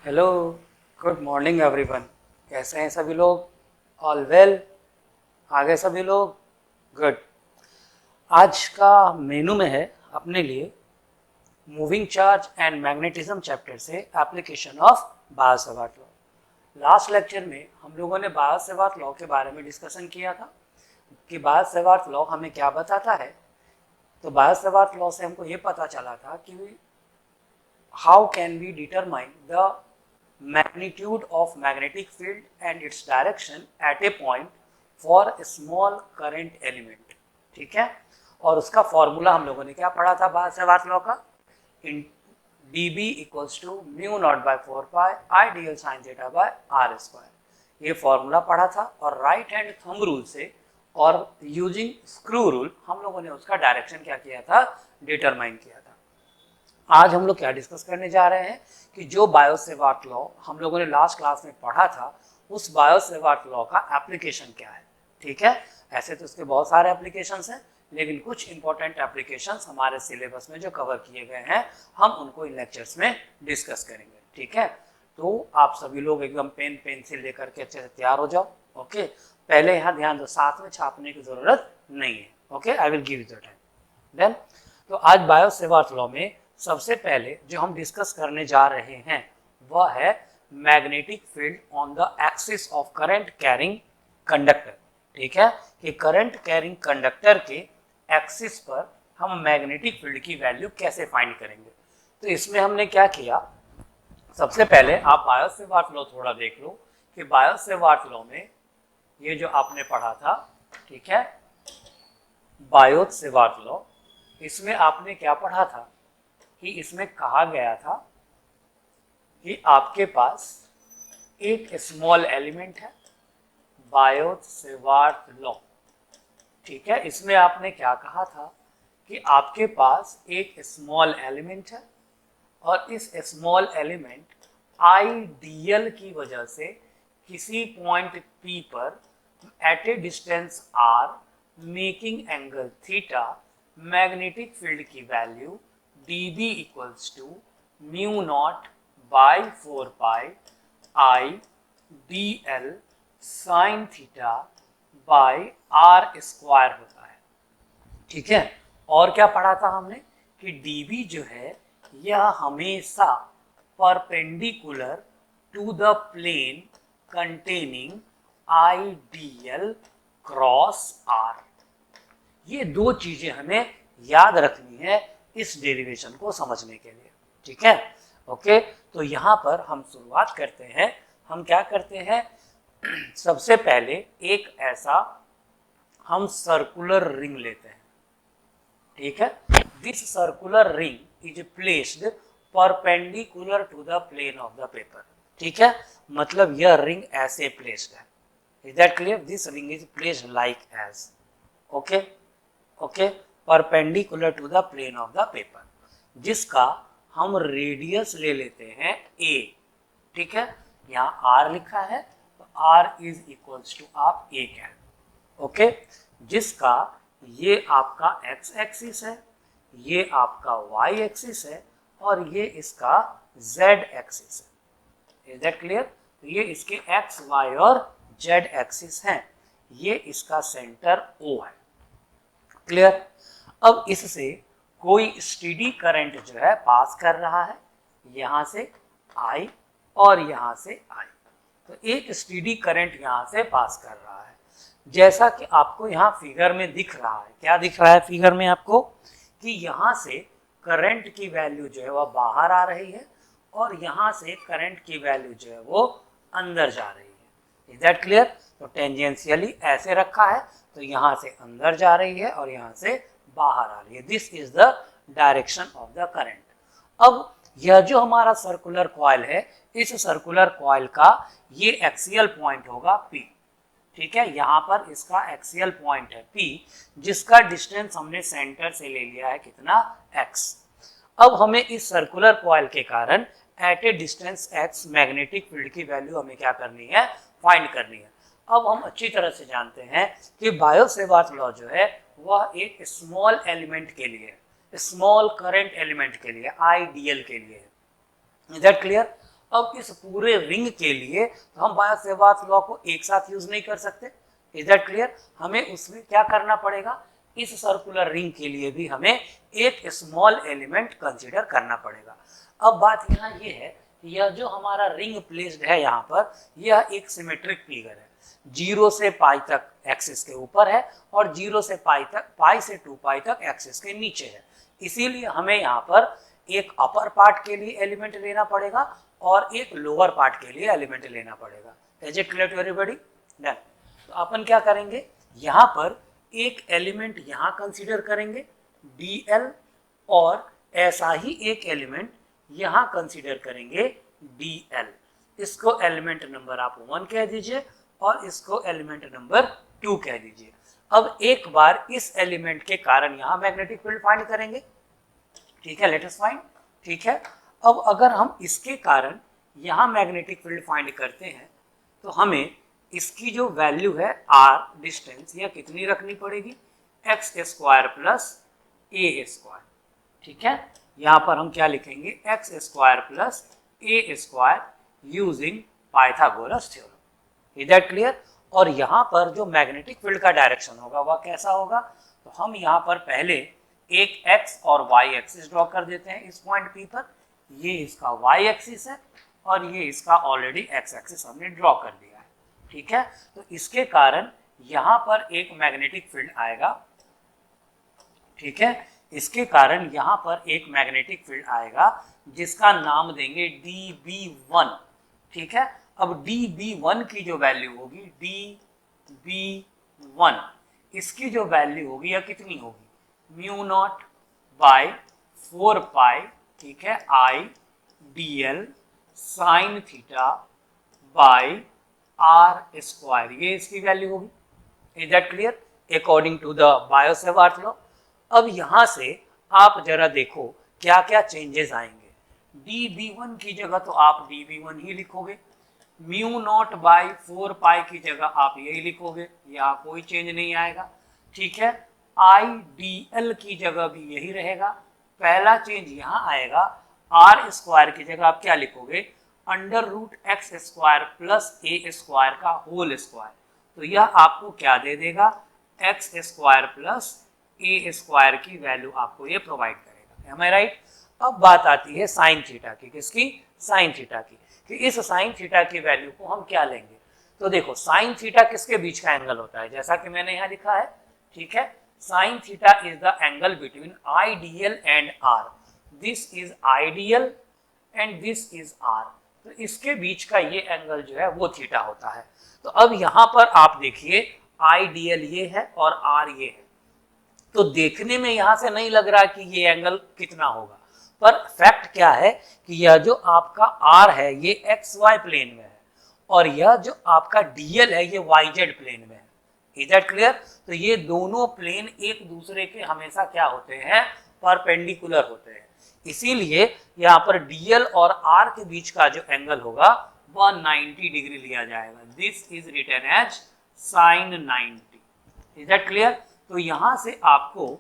Hello, good morning everyone. कैसे हैं सभी लोग? All well? आ गए सभी लोग? गुड। आज का मेनू में है अपने लिए moving charge and magnetism chapter से application of Biot Savart law. Last lecture में हम लोगों ने बायो-सेवार्ट लॉ के बारे में डिस्कशन किया था कि बायो-सेवार्ट लॉ हमें क्या बताता है। तो बायो-सेवार्ट लॉ से हमको ये पता चला था कि how can we determine the magnitude of magnetic field and its direction at a point for a small current element। ठीक है, और उसका फॉर्मूला हम लोगों ने क्या पढ़ा था बायो-सेवार्ट लॉ का? In dB equals to mu not by 4 pi I D L sine theta by R square. ये फॉर्मूला पढ़ा था और राइट हैंड थंब रूल से और यूजिंग स्क्रू रूल हम लोगों ने उसका डायरेक्शन क्या किया था? डिटरमाइन किया था। आज हम लोग क्या डिस्कस करने जा रहे हैं कि जो बायो-सेवार्ट लॉ हम लोगों ने लास्ट क्लास में पढ़ा था उस बायो-सेवार्ट लॉ का एप्लीकेशन क्या है। ठीक है, ऐसे तो उसके बहुत सारे एप्लीकेशंस हैं, लेकिन कुछ इंपॉर्टेंट एप्लीकेशंस हमारे सिलेबस में जो कवर किए गए हैं हम उनको इन लेक्चर्स में डिस्कस करेंगे। ठीक है, तो आप सभी लोग एकदम पेन पेंसिल लेकर के अच्छे से तैयार हो जाओ। ओके, पहले यहाँ ध्यान दो, साथ में छापने की जरूरत नहीं है। Okay, I will give you the time then. तो आज बायो-सेवार्ट लॉ में सबसे पहले जो हम डिस्कस करने जा रहे हैं वह है magnetic field on the axis of current carrying conductor. ठीक है, कि करंट कैरिंग कंडक्टर के एक्सिस पर हम मैग्नेटिक फील्ड की वैल्यू कैसे फाइंड करेंगे। तो इसमें हमने क्या किया, सबसे पहले आप बायो-सेवार्ट लॉ थोड़ा देख लो कि बायो-सेवार्ट लॉ में ये जो आपने पढ़ा था, ठीक है, बायो-सेवार्ट लॉ, इसमें आपने क्या पढ़ा था कि इसमें कहा गया था कि आपके पास एक स्मॉल एलिमेंट है, बायो-सेवार्ट लॉ। ठीक है, इसमें आपने क्या कहा था कि आपके पास एक स्मॉल एलिमेंट है और इस स्मॉल एलिमेंट आईडीएल की वजह से किसी पॉइंट पी पर at a distance R making angle theta magnetic field की value dB equals to mu not by 4 pi I D L sine theta by R square होता है। ठीक है, और क्या पढ़ा था हमने कि dB जो है यह हमेशा perpendicular to the plane containing IDL cross R. ये दो चीजें हमें याद रखनी है इस डेरिवेशन को समझने के लिए। ठीक है, ओके, तो यहां पर हम शुरुआत करते हैं। हम क्या करते हैं, सबसे पहले एक ऐसा हम सर्कुलर रिंग लेते हैं। ठीक है, this circular ring is placed perpendicular to the plane of the paper. ठीक है, मतलब यह रिंग ऐसे प्लेस्ड है। Is that clear? This ring is placed like as, okay okay, perpendicular to the plane of the paper, जिसका हम radius ले लेते हैं a। ठीक है, यहाँ r लिखा है तो r इज इक्वल्स टू आप a कह, ओके, जिसका ये आपका x एक्सिस है, ये आपका y एक्सिस है और ये इसका z एक्सिस है। Is that clear? तो ये इसके x, y और z एक्सिस हैं। ये इसका सेंटर O है। क्लियर? अब इससे कोई स्टेडी करंट जो है पास कर रहा है, यहां से I और यहां से I, तो एक स्टेडी करंट यहां से पास कर रहा है, जैसा कि आपको यहाँ फिगर में दिख रहा है। क्या दिख रहा है फिगर में आपको? कि यहाँ से करंट की वैल्यू जो है वह बाहर आ रही है और यहाँ से करंट की वैल्यू जो है वो अंदर जा रही है। Is that clear? तो टेंजेंशियली ऐसे रखा है तो यहाँ से अंदर जा रही है और यहाँ से बाहर आ रही है। This is the direction of the current. अब यह जो हमारा सर्कुलर कॉइल है, इस सर्कुलर कॉइल का ये एक्सियल पॉइंट होगा P। ठीक है, यहाँ पर इसका एक्सियल पॉइंट है P, जिसका डिस्टेंस हमने सेंटर से ले लिया है कितना? x। अब हमें इस सर्कुलर कॉइल के कारण at a distance x magnetic field की वैल्यू हमें क्या करनी है? फाइंड करनी है। अब हम अच्छी तरह से जानते हैं कि बायो-सेवार्ट लॉ जो है वह एक स्मॉल एलिमेंट के लिए, स्मॉल करंट एलिमेंट के लिए, आईडीएल के लिए है। Is that clear? अब इस पूरे रिंग के लिए तो हम बायो-सेवार्ट लॉ को एक साथ यूज नहीं कर सकते, इज दैट क्लियर? हमें उसमें क्या करना पड़ेगा, इस सर्कुलर रिंग के लिए भी हमें एक स्मॉल एलिमेंट कंसीडर करना पड़ेगा। अब बात यहाँ ये है कि यह जो हमारा रिंग प्लेस्ड है यहाँ पर, यह एक सिमेट्रिक फिगर है, 0 से पाई तक एक्सिस के ऊपर है और 0 से पाई तक, पाई से 2 पाई तक एक्सिस के नीचे है। इसीलिए हमें यहाँ पर एक अपर पार्ट के लिए एलिमेंट लेना पड़ेगा और एक लोअर पार्ट के लिए एलिमेंट लेना पड़ेगा। Is it clear to everybody? Done. तो अपन क्या करेंगे, यहाँ पर एक एलिमेंट यहाँ कंसीडर करेंगे dl, और ऐसा ही एक एलिमेंट यहाँ कंसीडर करेंगे dl। इसको एलिमेंट नंबर आप 1 कह दीजिए और इसको एलिमेंट नंबर 2 कह दीजिए। अब एक बार इस एलिमेंट के कारण यहाँ मैग्नेटिक फील्ड फाइंड करेंगे, ठीक है, लेट अस फाइंड, ठीक है। अब अगर हम इसके कारण यहाँ मैग्नेटिक फील्ड फाइंड करते हैं तो हमें इसकी जो वैल्यू है r डिस्टेंस, यह कितनी रखनी पड़ेगी, x² प्लस a², ठीक है। यहाँ पर हम क्या लिखेंगे, x² plus a² using Pythagoras theorem. Is that clear? और यहाँ पर जो मैग्नेटिक फील्ड का डायरेक्शन होगा वह कैसा होगा, तो हम यहाँ पर पहले एक x और y एक्सिस ड्रॉ कर देते हैं इस पॉइंट P पर। ये इसका y एक्सिस है और ये इसका ऑलरेडी x एक्सिस हमने ड्रॉ कर दिया है, ठीक है। तो इसके कारण यहाँ पर एक मैग्नेटिक फील्ड आएगा, ठीक है। इसके कारण यहाँ पर एक मैग्नेटिक फील्ड आएगा जिसका नाम देंगे dB1, ठीक है। अब dB1 की जो वैल्यू होगी, dB1 इसकी जो वैल्यू होगी यह कितनी होगी, μ0/4 पाई, ठीक है, I dl sine theta by r², ये इसकी वैल्यू होगी। Is that clear? According to the Biot Savart law. अब यहाँ से आप जरा देखो क्या क्या चेंजेस आएंगे। dB1 की जगह तो आप dB1 ही लिखोगे, μ0/4 पाई की जगह आप यही लिखोगे, यहाँ कोई चेंज नहीं आएगा, ठीक है। IDL की जगह भी यही रहेगा। पहला चेंज यहाँ आएगा, r² की जगह आप क्या लिखोगे, √x² प्लस a² का होल स्क्वायर, तो यह आपको क्या दे देगा, x² प्लस a² की वैल्यू आपको ये प्रोवाइड करेगा। एम आई राइट? अब बात आती है साइन थीटा की, किसकी, साइन थीटा की, कि इस साइन थीटा की वैल्यू को हम क्या लेंगे। तो देखो साइन थीटा किसके बीच का एंगल होता है, जैसा कि मैंने यहाँ लिखा है, ठीक है। Sine theta is the angle between IDL and R, this is IDL and this is R, तो इसके बीच का ये एंगल जो है वो थीटा होता है। तो अब यहाँ पर आप देखिए IDL ये है और R ये है, तो देखने में यहाँ से नहीं लग रहा कि ये एंगल कितना होगा, पर फैक्ट क्या है कि यह जो आपका R है ये XY प्लेन में है और यह जो आपका DL है ये YZ प्लेन में है। Is that clear? तो ये दोनों प्लेन एक दूसरे के हमेशा क्या होते हैं, परपेंडिकुलर होते हैं। इसीलिए यहाँ पर DL और R के बीच का जो एंगल होगा वह 90 डिग्री लिया जाएगा। This is written as sin 90। Is that clear? तो यहाँ से आपको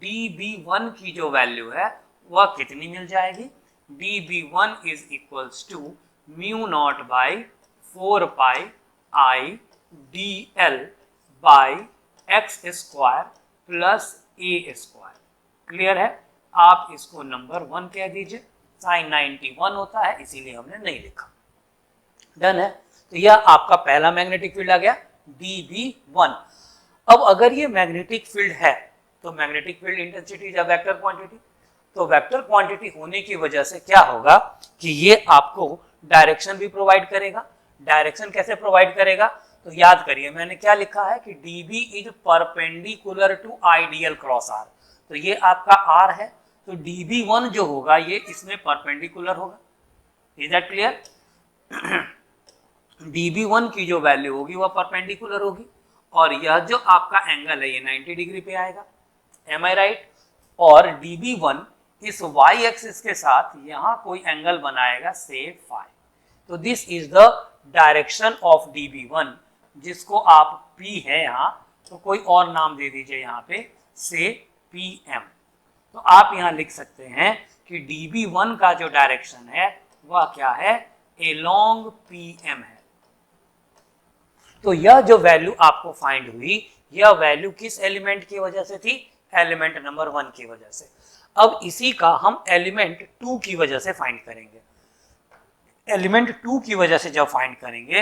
dB1 की जो वैल्यू है वह कितनी मिल जाएगी, dB1 is equals to μ0/4 pi I dl by x² plus a²। Clear है? आप इसको नंबर 1 कह दीजिए, sin 91 होता है इसीलिए हमने नहीं लिखा। डन है? तो यह आपका पहला मैग्नेटिक फील्ड आ गया dB1। अब अगर ये मैग्नेटिक फील्ड है तो magnetic field intensity is a vector quantity, तो वेक्टर क्वांटिटी होने की वजह से क्या होगा कि ये आपको डायरेक्शन भी प्रोवाइड करेगा। डायरेक्शन कैसे प्रोवाइड करेगा, तो याद करिए मैंने क्या लिखा है कि dB is perpendicular to IDL cross R, तो ये आपका R है, तो dB1 जो होगा ये इसमें परपेंडिकुलर होगा। Is that clear? dB1 की जो वैल्यू होगी वह परपेंडिकुलर होगी और यह जो आपका एंगल है ये 90 डिग्री पे आएगा। एम आई राइट? और dB1 इस y एक्सिस के साथ यहाँ कोई एंगल बनाएगा से फाई, तो this is the direction of dB1, जिसको आप P है यहाँ तो कोई और नाम दे दीजिए यहाँ पे से PM। तो आप यहाँ लिख सकते हैं कि dB1 का जो डायरेक्शन है वह क्या है, एलोंग PM है। तो यह जो वैल्यू आपको फाइंड हुई, यह वैल्यू किस एलिमेंट की वजह से थी? एलिमेंट नंबर 1 की वजह से। अब इसी का हम एलिमेंट 2 की वजह से फाइंड करेंगे। एलिमेंट 2 की वजह से जब फाइंड करेंगे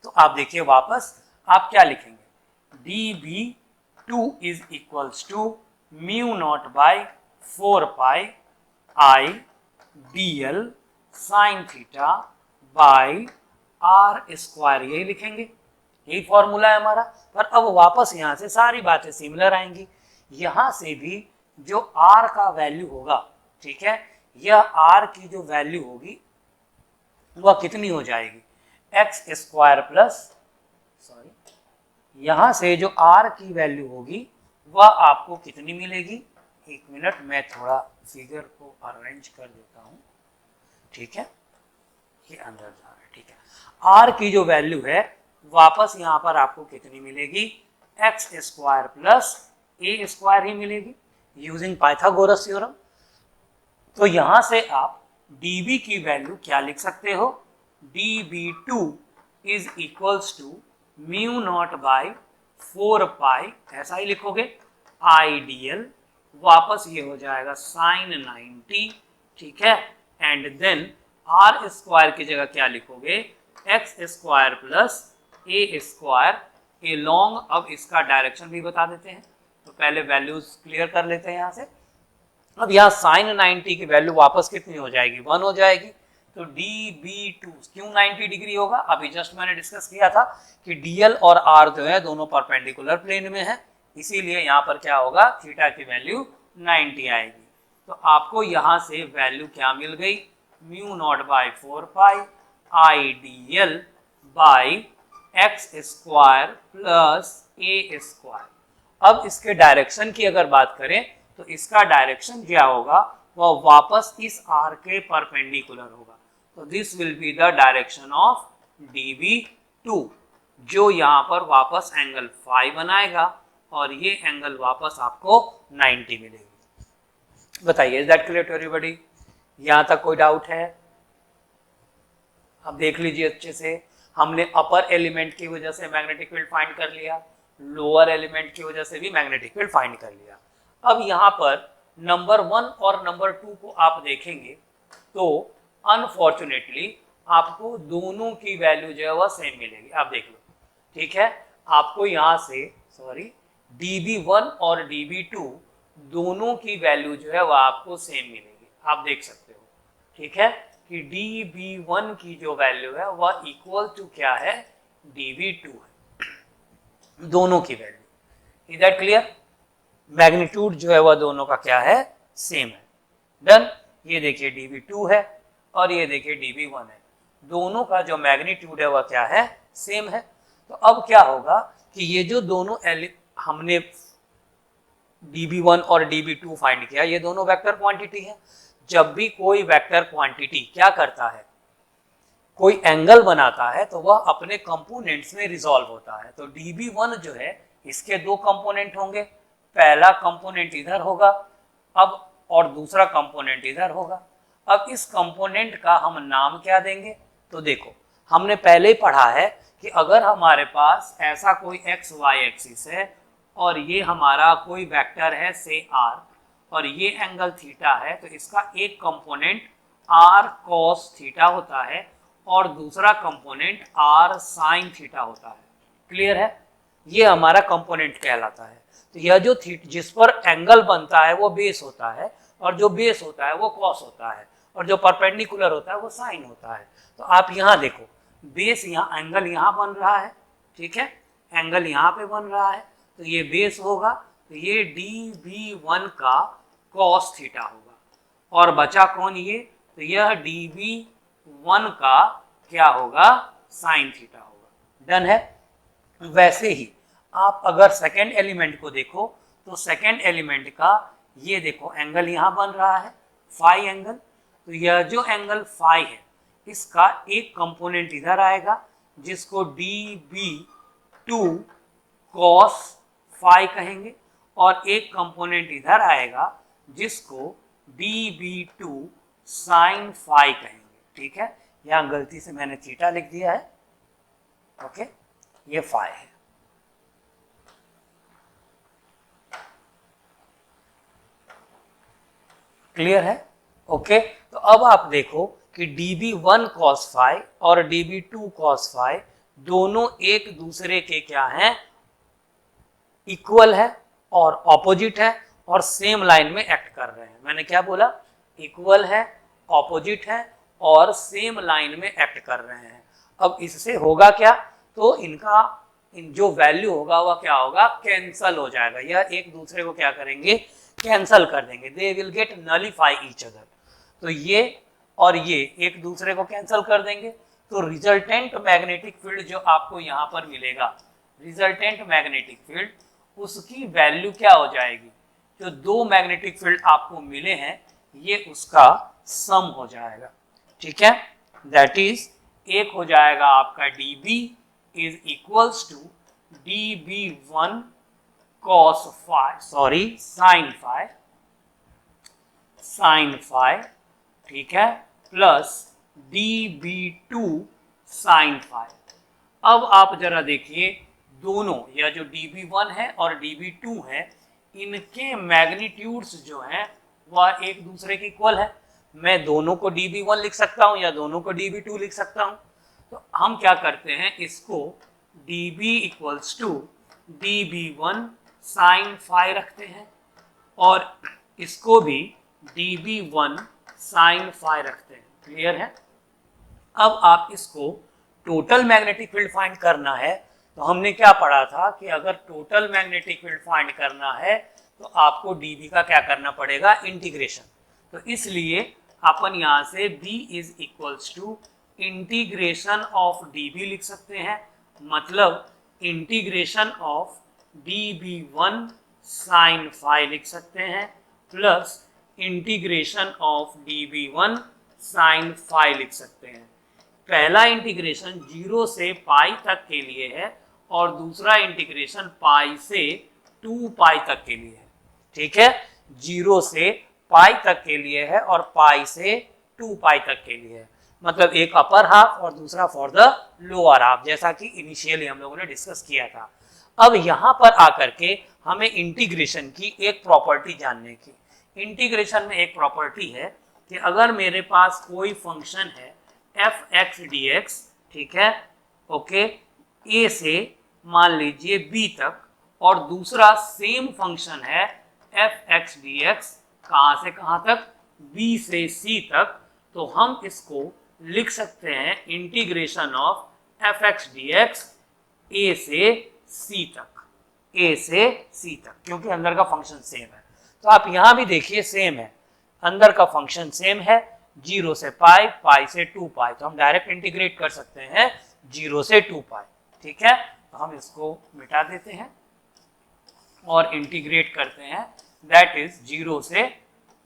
तो आप देखिए वापस आप क्या लिखेंगे, dB2 is equals to mu not by 4 pi I dl sine theta by r square, यही लिखेंगे, यही फॉर्मूला है हमारा। पर अब वापस यहाँ से सारी बातें सिमिलर आएंगी। यहाँ से भी जो r का वैल्यू होगा, ठीक है, यह r की जो वैल्यू होगी वह कितनी हो जाएगी, एक्स स्क्वायर प्लस, सॉरी, यहाँ से जो r की वैल्यू होगी वह आपको कितनी मिलेगी, एक मिनट मैं थोड़ा फिगर को अरेंज कर देता हूँ, ठीक है, ये अंदर जा रहा है, ठीक है। r की जो वैल्यू है वापस यहाँ पर आपको कितनी मिलेगी, एक्स स्क्वायर प्लस ए स्क्वायर ही मिलेगी यूजिंग पाइथागोरस थ्योरम। तो यहाँ से आप dB की वैल्यू क्या लिख सकते हो, dB2 is equals to mu not by 4 pi, ऐसा ही लिखोगे, IDL, वापस ये हो जाएगा साइन 90, ठीक है, एंड देन r स्क्वायर की जगह क्या लिखोगे, एक्स स्क्वायर प्लस ए स्क्वायर एलोंग। अब इसका डायरेक्शन भी बता देते हैं, तो पहले वैल्यूज क्लियर कर लेते हैं यहाँ से। अब यहाँ साइन 90 की वैल्यू वापस कितनी हो जाएगी, 1 हो जाएगी। तो dB2 क्यों 90 डिग्री होगा, अभी जस्ट मैंने डिस्कस किया था कि dl और r जो है दोनों परपेंडिकुलर प्लेन में है, इसीलिए यहाँ पर क्या होगा, थीटा की वैल्यू 90 आएगी। तो आपको यहाँ से वैल्यू क्या मिल गई, mu naught by 4 pi IDL by x square plus A square. अब इसके डायरेक्शन की अगर बात करें तो इसका डायरेक्शन क्या होगा, वह वापस इस r के परपेंडिकुलर होगा। तो this will be the direction of dB2, जो यहाँ पर वापस एंगल फाई बनाएगा और ये एंगल वापस आपको 90 मिलेगी। बताइए, is that clear to everybody? यहाँ तक कोई डाउट है? अब देख लीजिए अच्छे से, हमने अपर एलिमेंट की वजह से मैग्नेटिक फील्ड फाइंड कर लिया, लोअर एलिमेंट की वजह से भी मैग्नेटिक फील्ड फाइंड कर लिया। अब यहाँ पर नंबर 1 और नंबर 2 को आप देखेंगे तो अनफॉर्चुनेटली आपको दोनों की वैल्यू जो है वह सेम मिलेगी। आप देख लो, ठीक है, आपको यहाँ से सॉरी dB1 और dB2 दोनों की वैल्यू जो है वह आपको सेम मिलेगी, आप देख सकते हो, ठीक है, कि dB1 की जो वैल्यू है वह इक्वल टू क्या है, dB2 है, दोनों की value. Is that clear? Magnitude जो है वह दोनों का क्या है, सेम है। डन। ये देखिए dB2 है और ये देखिए dB1 है, दोनों का जो मैग्नीट्यूड है वह क्या है, सेम है। तो अब क्या होगा कि ये जो दोनों हमने dB1 और dB2 फाइंड किया, ये दोनों वेक्टर क्वांटिटी है। जब भी कोई वेक्टर क्वांटिटी क्या करता है, कोई एंगल बनाता है, तो वह अपने कंपोनेंट्स में रिजॉल्व होता है। तो dB1 जो है इसके दो कंपोनेंट होंगे, पहला कंपोनेंट इधर होगा अब और दूसरा कंपोनेंट इधर होगा। अब इस कंपोनेंट का हम नाम क्या देंगे, तो देखो हमने पहले ही पढ़ा है कि अगर हमारे पास ऐसा कोई एक्स वाई एक्सिस है और ये हमारा कोई वेक्टर है से r और ये एंगल थीटा है, तो इसका एक कंपोनेंट r cos थीटा होता है और दूसरा कंपोनेंट r sin थीटा होता है। क्लियर है? ये हमारा कंपोनेंट कहलाता है। तो यह जो जिस पर एंगल बनता है वो बेस होता है और जो बेस होता है वो cos होता है और जो परपेंडिकुलर होता है वो sin होता है। तो आप यहाँ देखो, बेस यहाँ एंगल यहाँ बन रहा है, ठीक है, एंगल यहाँ पे बन रहा है, तो ये बेस होगा, तो ये dB1 का cos थीटा होगा और बचा कौन ये, तो यह dB1 का क्या होगा, sin थीटा होगा। डन है? वैसे ही आप अगर सेकेंड एलिमेंट को देखो तो सेकेंड एलिमेंट का ये देखो एंगल यहाँ बन रहा है फाई एंगल, तो यह जो एंगल फाई है इसका एक कंपोनेंट इधर आएगा जिसको dB2 cos फाई कहेंगे और एक कंपोनेंट इधर आएगा जिसको dB2 sin फाई कहेंगे। ठीक है, यहाँ गलती से मैंने थीटा लिख दिया है, ओके, ये फाई है। क्लियर है? ओके, तो अब आप देखो कि dB1 cos फाई और dB2 cos फाई दोनों एक दूसरे के क्या हैं, इक्वल है और ऑपोजिट है और सेम लाइन में एक्ट कर रहे हैं। मैंने क्या बोला? इक्वल है, ऑपोजिट है और सेम लाइन में एक्ट कर रहे हैं। अब इससे होगा क्या? तो इनका जो वैल्यू होगा वह क्या होगा? कैंसल हो जाएगा, या एक दूसरे को क्या करेंगे? कैंसल कर देंगे। They will get nullify each other. तो ये और ये एक दूसरे को कैंसल कर देंगे, तो रिजल्टेंट मैग्नेटिक फील्ड जो आपको यहाँ पर मिलेगा, रिजल्टेंट मैग्नेटिक फील्ड, उसकी वैल्यू क्या हो जाएगी? जो दो मैग्नेटिक फील्ड आपको मिले हैं ये उसका सम हो जाएगा। ठीक है, दैट इज एक हो जाएगा आपका dB is equals to dB1 cos phi, sorry sin phi, ठीक है, प्लस dB2 sin फाई। अब आप जरा देखिए, दोनों या जो dB1 है और dB2 है, इनके मैग्नीट्यूड्स जो हैं वह एक दूसरे के इक्वल है। मैं दोनों को dB1 लिख सकता हूं या दोनों को dB2 लिख सकता हूं। तो हम क्या करते हैं, इसको dB equals to dB1 sin phi रखते हैं और इसको भी dB1 sin फाई रखते हैं। क्लियर है? अब आप इसको टोटल मैग्नेटिक फील्ड फाइंड करना है, तो हमने क्या पढ़ा था कि अगर टोटल मैग्नेटिक फील्ड फाइंड करना है तो आपको dB का क्या करना पड़ेगा? इंटीग्रेशन। तो इसलिए अपन यहाँ से B is equals to integration of dB लिख सकते हैं, मतलब integration of dB1 sin phi लिख सकते हैं, plus integration of dB1 sin phi लिख सकते हैं। पहला इंटीग्रेशन 0 से पाई तक के लिए है और दूसरा इंटीग्रेशन पाई से 2 पाई तक के लिए है। ठीक है, 0 से पाई तक के लिए है और पाई से 2 पाई तक के लिए है, मतलब एक अपर हाफ और दूसरा फॉर द लोअर हाफ, जैसा कि इनिशियली हम लोगों ने डिस्कस किया था। अब यहाँ पर आकर के हमें इंटीग्रेशन की एक प्रॉपर्टी जानने की। इंटीग्रेशन में एक प्रॉपर्टी है कि अगर मेरे पास कोई फंक्शन है f(x) dx, ठीक है, ओके, a से मान लीजिए b तक, और दूसरा सेम फंक्शन है f(x) dx, कहाँ से कहाँ तक? b से c तक, तो हम इसको लिख सकते हैं integration of f(x) dx a से c तक, a से c तक, क्योंकि अंदर का फंक्शन सेम है। तो आप यहाँ भी देखिए सेम है, अंदर का फंक्शन सेम है, 0 से पाई, पाई से 2 पाई, तो हम डायरेक्ट इंटीग्रेट कर सकते हैं 0 से 2 पाई। ठीक है, तो हम इसको मिटा देते हैं और इंटीग्रेट करते हैं, दैट इज 0 से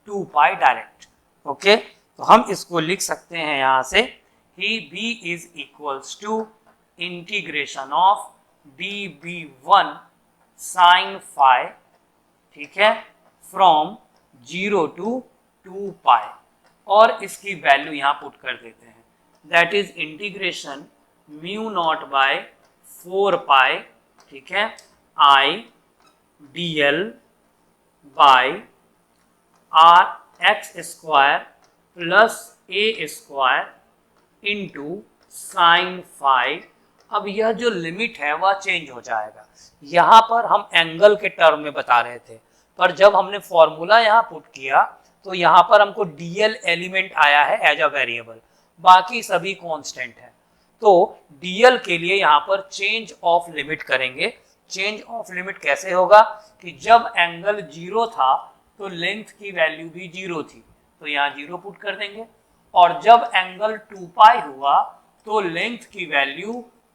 2 पाई डायरेक्ट। ओके, तो हम इसको लिख सकते हैं यहाँ से ही b is equals to integration of dB1 sin phi, ठीक है, फ्रॉम 0 to 2 पाई, और इसकी वैल्यू यहाँ पुट कर देते हैं, that is integration mu not by 4 pi, ठीक है, i dl by r x square plus a square into sine phi. अब यह जो लिमिट है वह चेंज हो जाएगा। यहाँ पर हम एंगल के टर्म में बता रहे थे, पर जब हमने फॉर्मूला यहाँ पुट किया तो यहाँ पर हमको dl एलिमेंट आया है एज अ वेरिएबल, बाकी सभी कांस्टेंट है। तो dl के लिए यहाँ पर चेंज ऑफ लिमिट करेंगे। चेंज ऑफ लिमिट कैसे होगा कि जब एंगल 0 था तो लेंथ की वैल्यू भी 0 थी, तो यहाँ 0 पुट कर देंगे, और जब एंगल 2 पाई हुआ तो लेंथ की वैल्यू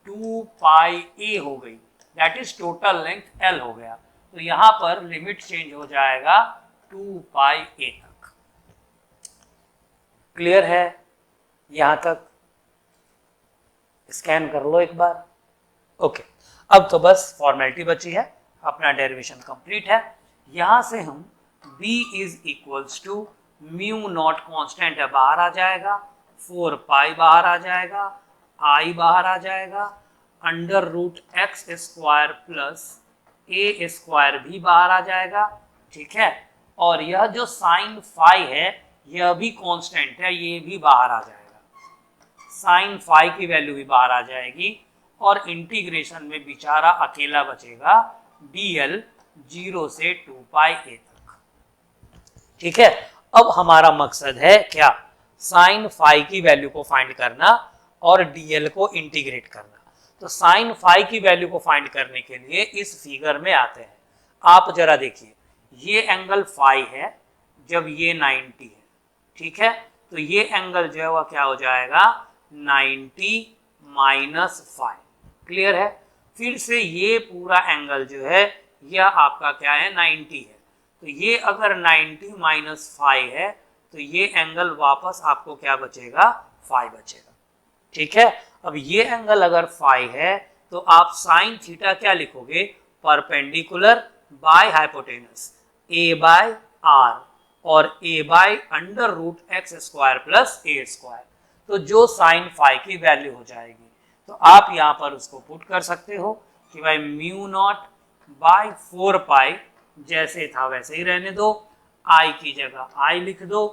2 पाई a हो गई, that is total length l हो गया। तो यहाँ पर लिमिट चेंज हो जाएगा 2 पाई a तक। क्लियर है? यहाँ तक स्कैन कर लो एक बार। ओके, अब तो बस फॉर्मेलिटी बची है, अपना डेरिवेशन कंप्लीट है। यहाँ से हम b is equals to mu naught constant है, बाहर आ जाएगा, 4 पाई बाहर आ जाएगा, आई बाहर आ जाएगा, under root x square plus ए स्क्वायर भी बाहर आ जाएगा, ठीक है। और यह जो साइन फाई है यह भी कांस्टेंट है, ये भी बाहर आ जाएगा, साइन फाई की वैल्यू भी बाहर आ जाएगी। और इंटीग्रेशन में बेचारा अकेला बचेगा dl 0 से 2 पाई a तक, ठीक है। अब हमारा मकसद है क्या, साइन फाई की वैल्यू को फाइंड करना और dl को इंटीग्रेट करना। तो साइन फाई की वैल्यू को फाइंड करने के लिए इस फिगर में आते हैं। आप जरा देखिए, ये एंगल फाई है जब ये 90 है, ठीक है। तो ये एंगल जो है वह क्या हो जाएगा 90 माइनस फाई, क्लियर है। फिर से ये पूरा एंगल जो है यह आपका क्या है 90 है, तो ये अगर 90 माइनस फाई है तो ये एंगल वापस आपको क्या बचेगा फाई बचेगा, ठीक है। अब ये एंगल अगर फाई है तो आप साइन थीटा क्या लिखोगे, perpendicular by hypotenuse a by r और a by under root x square plus A square. तो जो साइन फाई की वैल्यू हो जाएगी तो आप यहाँ पर उसको पुट कर सकते हो कि भाई म्यू नॉट बाय 4 पाई, जैसे था वैसे ही रहने दो, आई की जगह आई लिख दो,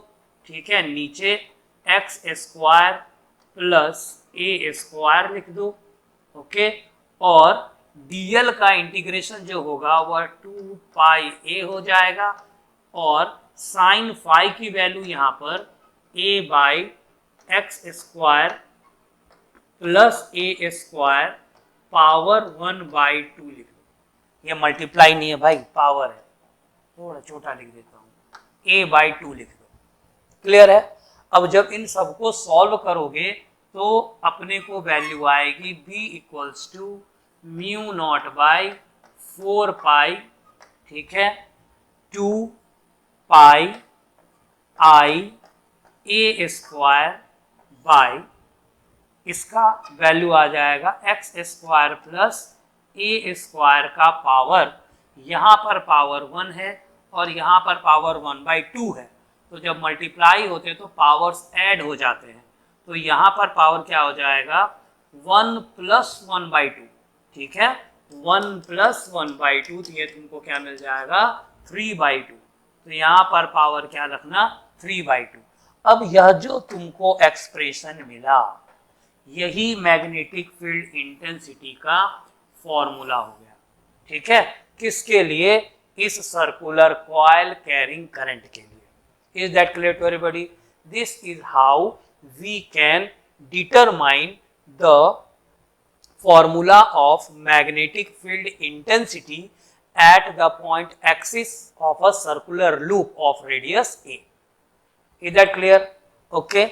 ठीक है। नीचे एक्स स्क्वायर प्लस ए स्क्वायर लिख दो, ओके। और dl का इंटीग्रेशन जो होगा वह 2 पाई a हो जाएगा और साइन फाई की वैल्यू यहाँ पर a by x square plus A square power 1/2 लिख दो। ये मल्टीप्लाई नहीं है भाई, पावर है, थोड़ा छोटा लिख देता हूँ, a/2 लिख दो, क्लियर है। अब जब इन सबको सॉल्व करोगे तो अपने को वैल्यू आएगी b equals to mu not by 4 pi, ठीक है, 2 pi I A square by, इसका वैल्यू आ जाएगा एक्स स्क्वायर प्लस ए स्क्वायर का पावर, यहाँ पर पावर 1 है और यहाँ पर पावर 1/2 है, तो जब मल्टीप्लाई होते तो पावर्स ऐड हो जाते हैं, तो यहाँ पर पावर क्या हो जाएगा 1 प्लस 1/2, ठीक है, 1 प्लस 1/2, तो ये तुमको क्या मिल जाएगा 3/2, तो यहाँ पर पावर क्या रखना 3/2। अब यह जो तुमको एक्सप्रेशन मिला यही मैग्नेटिक फील्ड इंटेंसिटी का फॉर्मूला हो गया, ठीक है, किसके लिए, इस सर्कुलर कॉइल कैरिंग करंट के लिए। Is that clear to everybody? This is how we can determine the formula of magnetic field intensity at the point axis of a circular loop of radius a. Is that clear? Okay.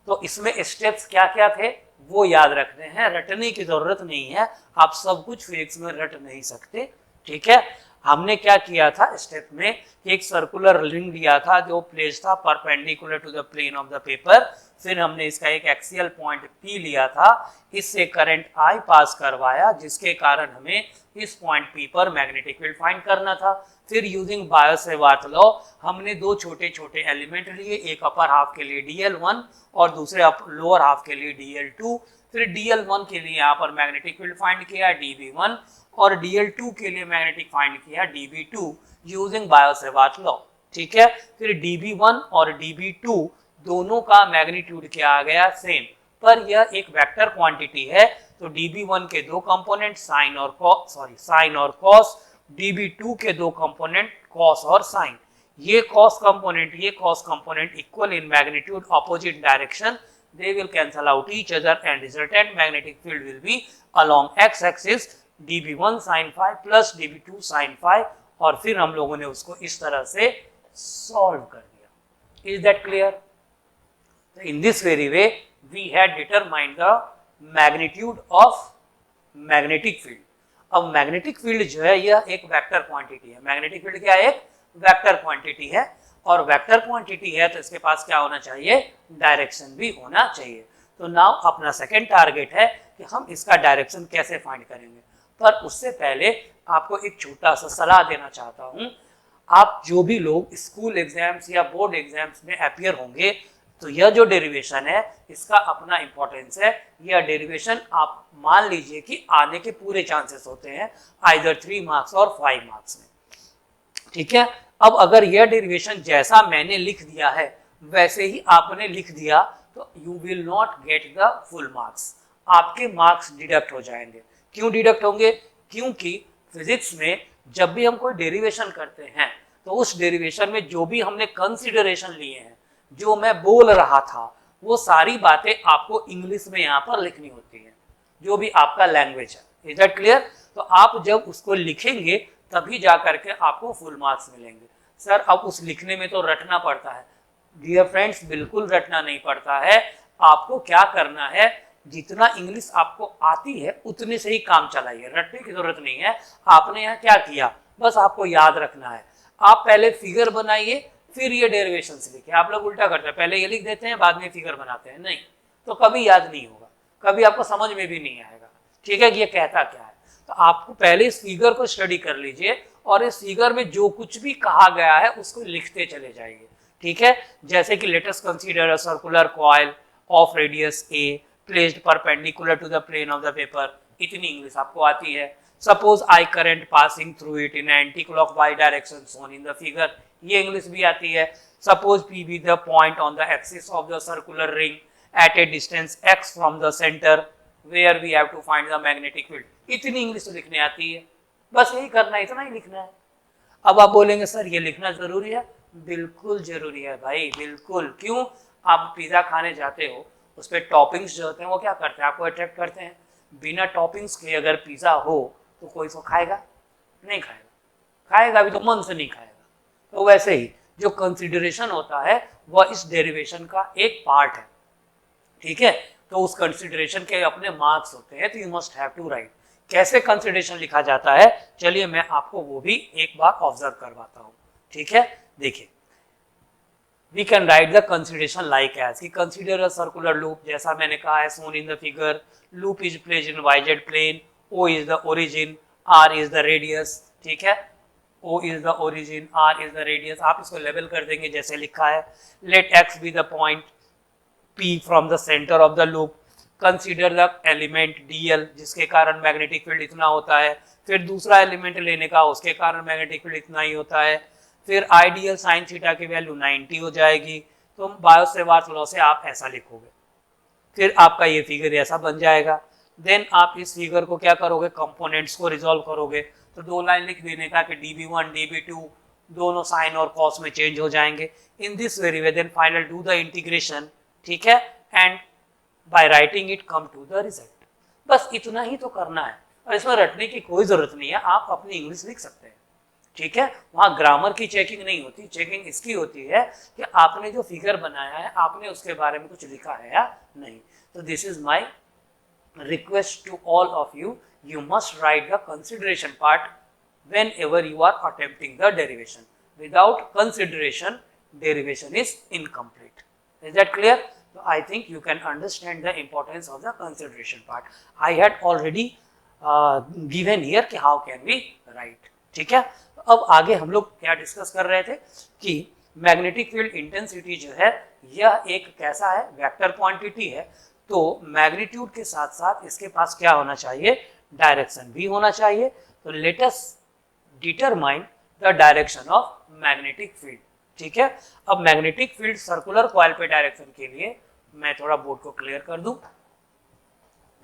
तो इसमें steps क्या क्या थे वो याद रखने हैं, रटने की जरूरत नहीं है, आप सब कुछ फिजिक्स में रट नहीं सकते, ठीक है। हमने क्या किया था स्टेप में, एक सर्कुलर रिंग लिया था जो प्लेस था perpendicular to the plane of the paper, फिर हमने इसका एक एक्सियल पॉइंट P लिया था, इससे करंट I पास करवाया जिसके कारण हमें इस पॉइंट P पर मैग्नेटिक फील्ड फाइंड करना था। फिर यूजिंग बायो-सेवार्ट लॉ हमने दो छोटे छोटे एलिमेंट लिए, एक अपर हाफ के लिए dl1 और दूसरे लोअर हाफ के लिए dl2। फिर dl1 के लिए यहाँ पर मैग्नेटिक फील्ड फाइंड किया dv1 और dl2 के लिए मैग्नेटिक फाइंड किया dv2 यूजिंग बायो-सेवार्ट लॉ, ठीक है। फिर dv1 और dv2 दोनों का मैग्नीट्यूड क्या आ गया सेम, पर यह एक वेक्टर क्वांटिटी है, तो dv1 के दो कंपोनेंट साइन और कॉस, dv2 के दो कंपोनेंट कॉस और साइन। ये cos component equal in magnitude opposite direction, they will cancel out each other and resultant magnetic field will be along x axis dv1 sin phi plus dv2 sin phi, और फिर हम लोगों ने उसको इस तरह से सॉल्व कर दिया। Is that clear? In this very way we had determined the magnitude of magnetic field. अब मैग्नेटिक फील्ड जो है यह एक वेक्टर क्वांटिटी है, मैग्नेटिक फील्ड क्या है, एक वेक्टर क्वांटिटी है, और वेक्टर क्वांटिटी है तो इसके पास क्या होना चाहिए, डायरेक्शन भी होना चाहिए। तो नाउ अपना सेकंड टारगेट है कि हम इसका डायरेक्शन कैसे फाइंड करेंगे, पर उससे पहले आपको एक छोटा सा सलाह देना चाहता हूँ। आप जो भी लोग स्कूल एग्जाम्स या बोर्ड एग्जाम्स में अपियर होंगे तो यह जो डेरिवेशन है इसका अपना इंपॉर्टेंस है। यह डेरिवेशन आप मान लीजिए कि आने के पूरे चांसेस होते हैं आइदर 3 मार्क्स और 5 मार्क्स में, ठीक है। अब अगर यह डेरिवेशन जैसा मैंने लिख दिया है वैसे ही आपने लिख दिया तो you will not get the full marks, आपके मार्क्स डिडक्ट हो जाएंगे। क्यों डिडक्ट होंगे? क्योंकि फिजिक्स में जब भी हम कोई डेरिवेशन करते हैं तो उस डेरिवेशन में जो भी हमने कंसिडरेशन लिए हैं, जो मैं बोल रहा था, वो सारी बातें आपको इंग्लिश में यहाँ पर लिखनी होती है, जो भी आपका लैंग्वेज है। Is that clear? तो आप जब उसको लिखेंगे तभी जा करके आपको फुल मार्क्स मिलेंगे। सर अब उस लिखने में तो रटना पड़ता है। डियर फ्रेंड्स, बिल्कुल रटना नहीं पड़ता है। आपको क्या करना है, जितना इंग्लिश आपको आती है उतने से ही काम चलाइए, रटने की जरूरत नहीं है। आपने यहाँ क्या किया, बस आपको याद रखना है। आप पहले फिगर बनाइए फिर ये डेरिवेशंस लिखिए। आप लोग उल्टा करते हैं, पहले ये लिख देते हैं बाद में फिगर बनाते हैं, नहीं तो कभी याद नहीं होगा, कभी आपको समझ में भी नहीं आएगा, ठीक है, कि ये कहता क्या है। तो आपको पहले इस फिगर को स्टडी कर लीजिए और इस फिगर में जो कुछ भी कहा गया है उसको लिखते चले जाइए, ठीक है। जैसे कि let us consider a circular coil of radius A placed perpendicular to the plane of the paper, इतनी इंग्लिश आपको आती है। Suppose I current passing through it in anti clockwise direction shown in the figure, ये English भी आती है। Suppose P be the point on the axis of the circular ring at a distance x from the centre where we have to find the magnetic field, इतनी English तो लिखने आती है। बस यही करना है, इतना ही लिखना है। अब आप बोलेंगे सर ये लिखना जरूरी है? बिल्कुल जरूरी है भाई, बिल्कुल। क्यों? आप पिज्जा खाने जाते हो, उस पर टॉपिंग्स जो होते हैं वो क्या करते हैं, आपको अट्रैक्ट करते हैं। बिना टॉपिंग्स के अगर पिज्जा हो तो कोई इसको खाएगा? नहीं खाएगा, खाएगा भी तो मन से नहीं खाएगा। तो वैसे ही जो कंसिडरेशन होता है वह इस डेरिवेशन का एक पार्ट है, ठीक है। तो उस कंसिडरेशन के अपने मार्क्स होते हैं, तो you must have to write. कैसे कंसिडरेशन लिखा जाता है, चलिए मैं आपको वो भी एक बार ऑब्जर्व करवाता हूँ, ठीक है। देखिए, we can write the consideration like as कि कंसिडर अ सर्कुलर लूप, जैसा मैंने कहा है shown in the figure. Loop is placed in YZ plane, O is the origin, R is the radius, ठीक है। O is the origin, R is the radius, आप इसको label कर देंगे जैसे लिखा है। Let X be the point P from the center of the loop, consider the element DL जिसके कारण मैग्नेटिक फील्ड इतना होता है, फिर दूसरा एलिमेंट लेने का उसके कारण मैग्नेटिक फील्ड इतना ही होता है, फिर आइडियल साइन थीटा की वैल्यू 90 हो जाएगी। तो बायो-सेवार्ट लॉ से आप ऐसा लिखोगे, फिर आपका ये फिगर ऐसा बन जाएगा। देन आप इस फिगर को क्या करोगे, कंपोनेंट्स को रिजॉल्व करोगे। तो दो लाइन लिख देने का कि dB1 dB2 दोनों साइन और कॉस में चेंज हो जाएंगे। In this very way then final do the integration, ठीक है, and by writing it come to the result. बस इतना ही तो करना है और इसमें रटने की कोई जरूरत नहीं है, आप अपनी इंग्लिश लिख सकते हैं, ठीक है। वहाँ ग्रामर की चेकिंग नहीं होती, चेकिंग इसकी होती है कि आपने जो फिगर बनाया है आपने उसके बारे में कुछ लिखा है या नहीं। तो this is my request to all of you, you must write the consideration part whenever you are attempting the derivation. Without consideration, derivation is incomplete. Is that clear? So I think you can understand the importance of the consideration part. I had already given here कि how can we write, ठीक है। तो अब आगे हम लोग क्या discuss कर रहे थे कि मैग्नेटिक फील्ड इंटेंसिटी जो है यह एक कैसा है, वेक्टर क्वांटिटी है। तो मैग्नीट्यूड के साथ साथ इसके पास क्या होना चाहिए, डायरेक्शन भी होना चाहिए। तो let us determine the direction of magnetic field, ठीक है। अब मैग्नेटिक फील्ड सर्कुलर कॉइल पे डायरेक्शन के लिए मैं थोड़ा बोर्ड को क्लियर कर दूं,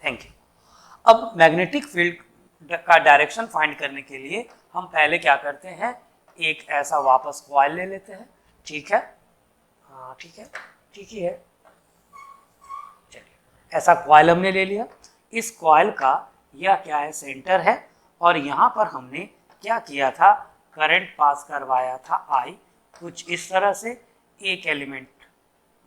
थैंक यू। अब मैग्नेटिक फील्ड का डायरेक्शन फाइंड करने के लिए हम पहले क्या करते हैं, एक ऐसा वापस कॉइल ले लेते हैं, ठीक है, हाँ ठीक है, ठीक ही है। ऐसा कॉइल हमने ले लिया, इस कॉइल का यह क्या है, सेंटर है, और यहाँ पर हमने क्या किया था, करंट पास करवाया था I कुछ इस तरह से। एक एलिमेंट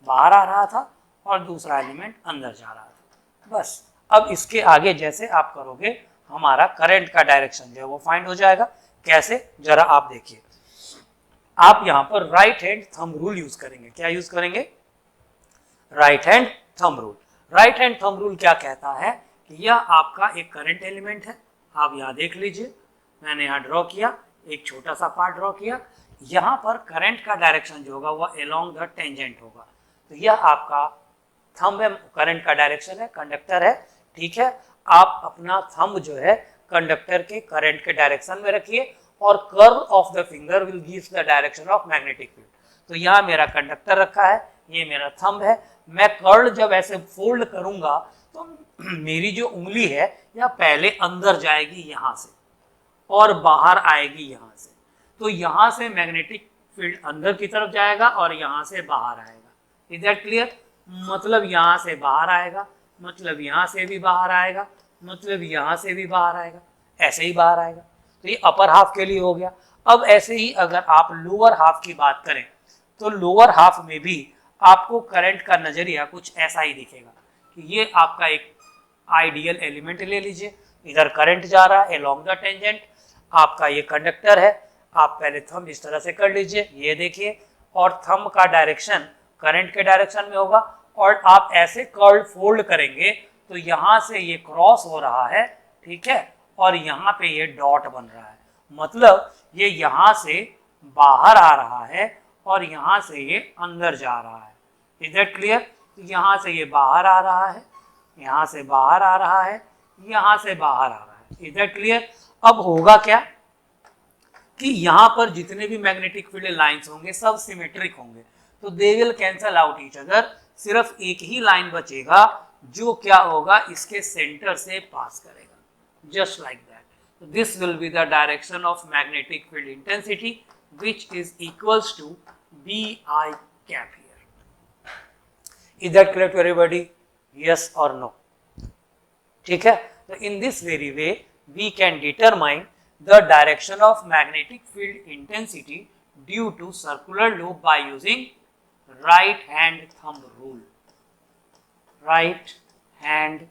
बाहर आ रहा था और दूसरा एलिमेंट अंदर जा रहा था। बस अब इसके आगे जैसे आप करोगे हमारा करंट का डायरेक्शन जो है वो फाइंड हो जाएगा। कैसे, जरा आप देखिए। आप यहाँ पर right hand thumb rule use करेंगे। क्या यूज करेंगे, right hand thumb rule. Right hand thumb rule क्या कहता है कि यह आपका एक करंट एलिमेंट है। आप यहाँ देख लीजिए, मैंने यहाँ ड्रॉ किया, एक छोटा सा पार्ट ड्रॉ किया। यहाँ पर करंट का डायरेक्शन जो होगा वह अलोंग द टेंजेंट होगा। तो यह आपका थंब है, करंट का डायरेक्शन है, कंडक्टर है, ठीक है। आप अपना थंब जो है कंडक्टर के करंट के डायरेक्शन में रखिए और curve of the finger will gives the direction of magnetic field. तो यहाँ मेरा कंडक्टर रखा है, ये मेरा थंब है, मैं कर्ल जब ऐसे फोल्ड करूंगा तो मेरी जो उंगली है यह पहले अंदर जाएगी यहाँ से और बाहर आएगी यहाँ से। तो यहाँ से मैग्नेटिक फील्ड अंदर की तरफ जाएगा और यहाँ से बाहर आएगा। Is that clear? मतलब यहाँ से बाहर आएगा, मतलब यहाँ से भी बाहर आएगा, मतलब यहाँ से भी बाहर आएगा, ऐसे ही बाहर आएगा। तो ये अपर हाफ के लिए हो गया। अब ऐसे ही अगर आप लोअर हाफ की बात करें तो लोअर हाफ में भी आपको करंट का नजरिया कुछ ऐसा ही दिखेगा कि ये आपका एक आइडियल एलिमेंट ले लीजिए, इधर करंट जा रहा है अलोंग द टेंजेंट, आपका ये कंडक्टर है, आप पहले थंब इस तरह से कर लीजिए, ये देखिए, और थंब का डायरेक्शन करंट के डायरेक्शन में होगा और आप ऐसे कर्ल फोल्ड करेंगे तो यहाँ से ये क्रॉस हो रहा है, ठीक है, और यहाँ पे ये डॉट बन रहा है, मतलब ये यहाँ से बाहर आ रहा है और यहाँ से ये अंदर जा रहा है। Is that clear? यहाँ से ये बाहर आ रहा है, यहाँ से बाहर आ रहा है, यहाँ से बाहर आ रहा है। Is that clear? अब होगा क्या कि यहाँ पर जितने भी मैग्नेटिक फील्ड लाइंस होंगे सब सिमेट्रिक होंगे, तो they will cancel out each other. सिर्फ एक ही लाइन बचेगा जो क्या होगा, इसके सेंटर से पास करेगा, just like that. This will be the direction of magnetic field intensity which is equals to BI cap here. Is that clear to everybody? Yes or no? ठीक है, तो in this very way we can determine the direction of magnetic field intensity due to circular loop by using right hand thumb rule. Right hand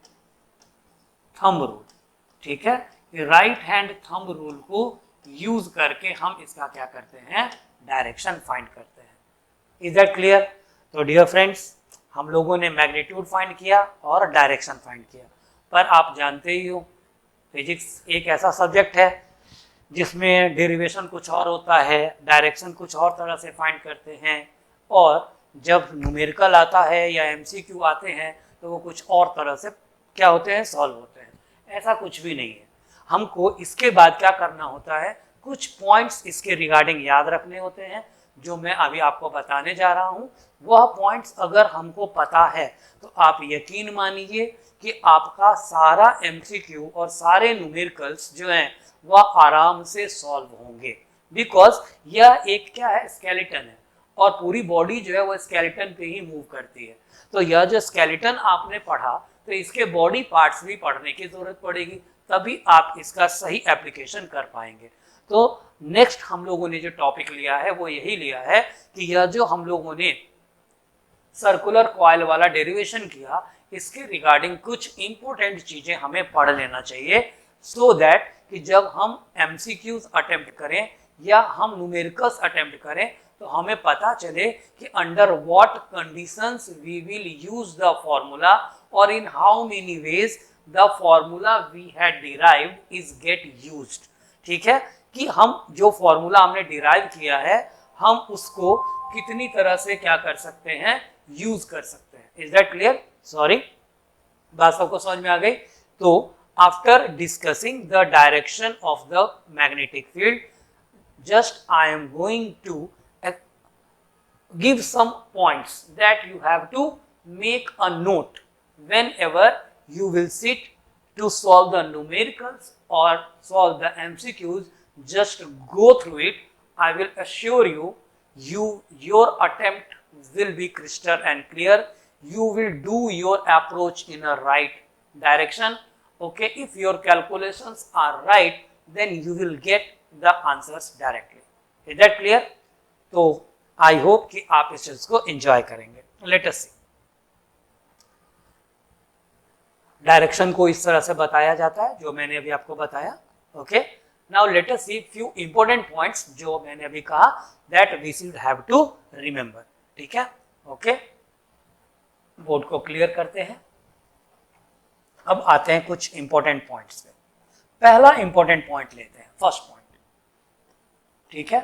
thumb rule, ठीक है, right hand thumb rule को use करके हम इसका क्या करते हैं, direction find करते हैं। Is that clear? तो डियर फ्रेंड्स, हम लोगों ने मैग्नीट्यूड फाइंड किया और डायरेक्शन फाइंड किया, पर आप जानते ही हो फिजिक्स एक ऐसा सब्जेक्ट है जिसमें डेरिवेशन कुछ और होता है, डायरेक्शन कुछ और तरह से फाइंड करते हैं, और जब न्यूमेरिकल आता है या एमसीक्यू आते हैं तो वो कुछ और तरह से क्या होते हैं, सॉल्व होते हैं। ऐसा कुछ भी नहीं है। हमको इसके बाद क्या करना होता है, कुछ पॉइंट्स इसके रिगार्डिंग याद रखने होते हैं जो मैं अभी आपको बताने जा रहा हूं। वह पॉइंट्स अगर हमको पता है तो आप यकीन मानिए कि आपका सारा एमसीक्यू और सारे न्यूमेरिकल्स जो हैं वह आराम से सॉल्व होंगे, बिकॉज यह एक क्या है, स्केलेटन है, और पूरी बॉडी जो है वो स्केलेटन पे ही मूव करती है। तो यह जो स्केलेटन आपने पढ़ा तो इसके बॉडी पार्ट्स भी पढ़ने की जरूरत पड़ेगी, तभी आप इसका सही एप्लीकेशन कर पाएंगे। तो नेक्स्ट हम लोगों ने जो टॉपिक लिया है वो यही लिया है कि यह जो हम लोगों ने सर्कुलर कॉइल वाला डेरिवेशन किया, इसके रिगार्डिंग कुछ इंपॉर्टेंट चीजें हमें पढ़ लेना चाहिए, सो दैट कि जब हम एमसीक्यूज अटेम्प्ट करें या हम न्यूमेरिकल्स अटेम्प्ट करें तो हमें पता चले कि under what conditions we will use the formula और in how many ways the formula we had derived is get used. ठीक है, कि हम जो फॉर्मूला हमने डिराइव किया है हम उसको कितनी तरह से क्या कर सकते हैं, यूज कर सकते हैं। Is that clear? सॉरी, बात सबको समझ में आ गई? तो after discussing the direction of the magnetic field, just I am going to give some points that you have to make a note whenever you will sit to solve the numericals or solve the MCQs. Just go through it. I will assure you, your attempt will be crystal and clear. You will do your approach in a right direction. Okay, if your calculations are right, then you will get the answers directly. Is that clear? तो I hope कि आप इस चीज को enjoy करेंगे। Late us सी, direction को इस तरह से बताया जाता है जो मैंने अभी आपको बताया। Okay, now let us see few important points जो मैंने अभी कहा that we should have to remember. ठीक है, ओके, बोर्ड को क्लियर करते हैं। अब आते हैं कुछ इंपॉर्टेंट पॉइंट्स पे। पहला इंपॉर्टेंट पॉइंट लेते हैं, फर्स्ट पॉइंट। ठीक है,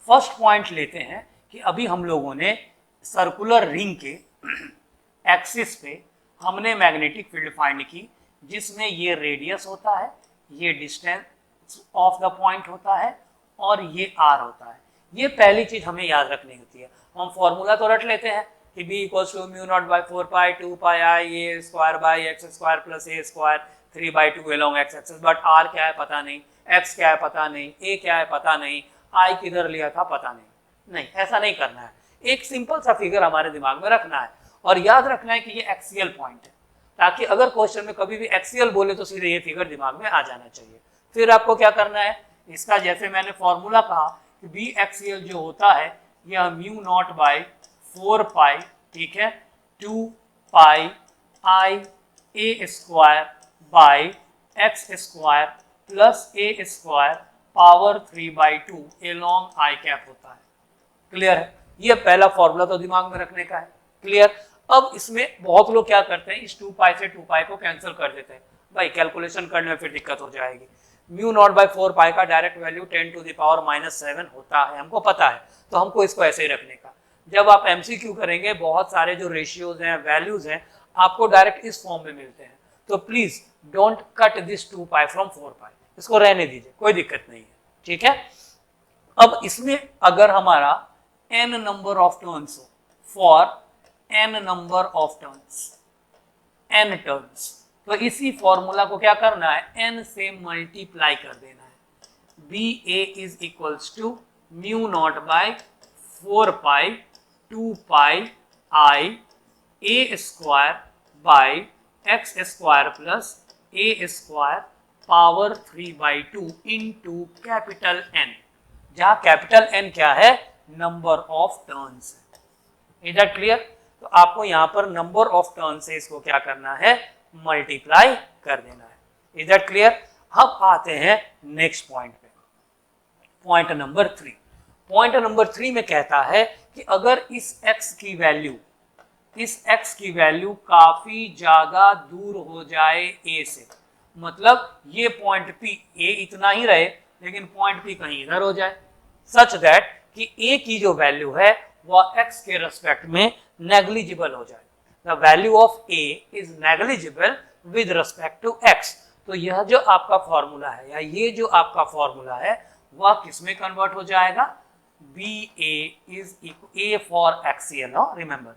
फर्स्ट पॉइंट लेते हैं कि अभी हम लोगों ने सर्कुलर रिंग के एक्सिस पे हमने मैग्नेटिक फील्ड फाइंड की जिसमें ये रेडियस होता है, ये डिस्टेंस ऑफ द पॉइंट होता है और ये आर होता है। ये पहली चीज हमें याद रखनी होती है। हम फॉर्मूला तो रट लेते हैं कि b equals to mu not by 4 pi 2 pi I A square by x square plus A square 3 by 2 along X axis, but R क्या है पता नहीं, एक्स क्या है पता नहीं, ए क्या है पता नहीं, आई किधर लिया था पता नहीं। नहीं, ऐसा नहीं करना है। एक सिंपल सा फिगर हमारे दिमाग में रखना है और याद रखना है कि ये एक्सियल पॉइंट है, ताकि अगर क्वेश्चन में कभी भी एक्सियल बोले तो सीधे ये फिगर दिमाग में आ जाना चाहिए। फिर आपको क्या करना है, इसका जैसे मैंने फॉर्मूला कहा कि बी एक्सियल जो होता है यह म्यू नॉट बाई 4 पाई, ठीक है, 2 pi I A square by x square plus A square power 3 by 2 along I cap होता है। क्लियर है? ये पहला फॉर्मूला तो दिमाग में रखने का है। क्लियर? अब इसमें बहुत लोग क्या करते हैं, इस 2 पाई से 2 पाई को कैंसिल कर देते हैं। भाई कैलकुलेशन करने में फिर दिक्कत हो जाएगी। म्यू नॉट बाई 4 पाई का direct value 10 to the power -7 होता है, हमको पता है, तो हमको इसको ऐसे ही रखने का। जब आप एमसीक्यू करेंगे बहुत सारे जो रेशियोज हैं, वैल्यूज हैं, आपको डायरेक्ट इस फॉर्म में मिलते हैं, तो please don't cut this 2 pi from 4 पाई, इसको रहने दीजिए, कोई दिक्कत नहीं है। ठीक है? अब इसमें अगर हमारा n नंबर ऑफ टर्न्स हो, for n number of turns, n turns, तो इसी फॉर्मूला को क्या करना है, n से मल्टीप्लाई कर देना है। B A is equals to mu not by 4 pi 2 pi I A square by x square plus A square power 3 by 2 into capital N, जहां कैपिटल N क्या है, नंबर ऑफ टर्न्स है। Is that clear? तो आपको यहां पर number of turn से इसको क्या करना है, मल्टीप्लाई कर देना है। Is that clear? अब आते हैं नेक्स्ट पॉइंट पे, पॉइंट नंबर 3। पॉइंट नंबर 3 में कहता है कि अगर इस x की वैल्यू काफी ज्यादा दूर हो जाए a से, मतलब ये पॉइंट P, a इतना ही रहे लेकिन पॉइंट P कहीं इधर हो जाए, सच दैट कि a की जो वैल्यू है वह x के रेस्पेक्ट में नेग्लिजिबल हो जाए। The value of a is negligible with respect to x। तो यह जो आपका फॉर्मूला है, या ये जो आपका फॉर्मूला है, वह किस में कन्वर्ट हो जाएगा, B A is equal a for axial, remember,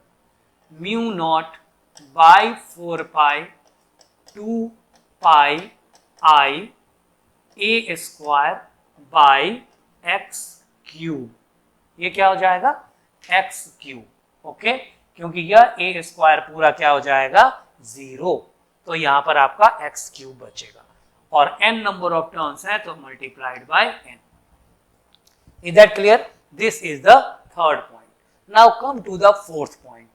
mu not by 4 pi 2 pi I A square by X cube. ये क्या हो जाएगा, एक्स क्यूब। ओके, क्योंकि यह ए स्क्वायर पूरा क्या हो जाएगा, 0, तो यहां पर आपका एक्स क्यूब बचेगा और n नंबर ऑफ टर्न्स है तो multiplied by n। Is that clear? This is the third point. Now come to the fourth point.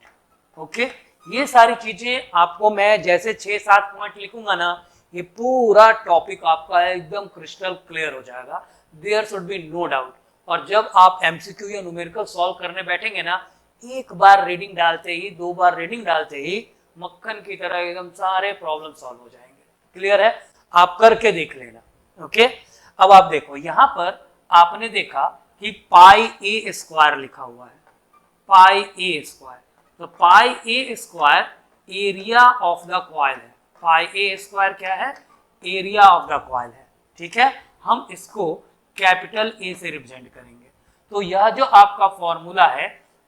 Okay, ये सारी चीजें आपको मैं जैसे 6-7 पॉइंट लिखूंगा ना, ये पूरा टॉपिक आपका एकदम क्रिस्टल क्लियर हो जाएगा, there should be no doubt. और जब आप एमसीक्यू या न्यूमेरिकल सॉल्व करने बैठेंगे ना, एक बार रीडिंग डालते ही, 2 बार रीडिंग डालते ही मक्खन की तरह एकदम सारे प्रॉब्लम सॉल्व हो जाएंगे। क्लियर है? आप करके देख लेना। ओके, अब आप देखो यहां पर आपने देखा कि पाई ए स्क्वायर लिखा हुआ है, पाई ए स्क्वायर, तो pi A square area of the coil है। पाई ए स्क्वायर क्या है, एरिया ऑफ द कॉइल है। ठीक है, हम इसको कैपिटल ए से रिप्रेजेंट करेंगे। तो यह जो आपका फॉर्मूला है,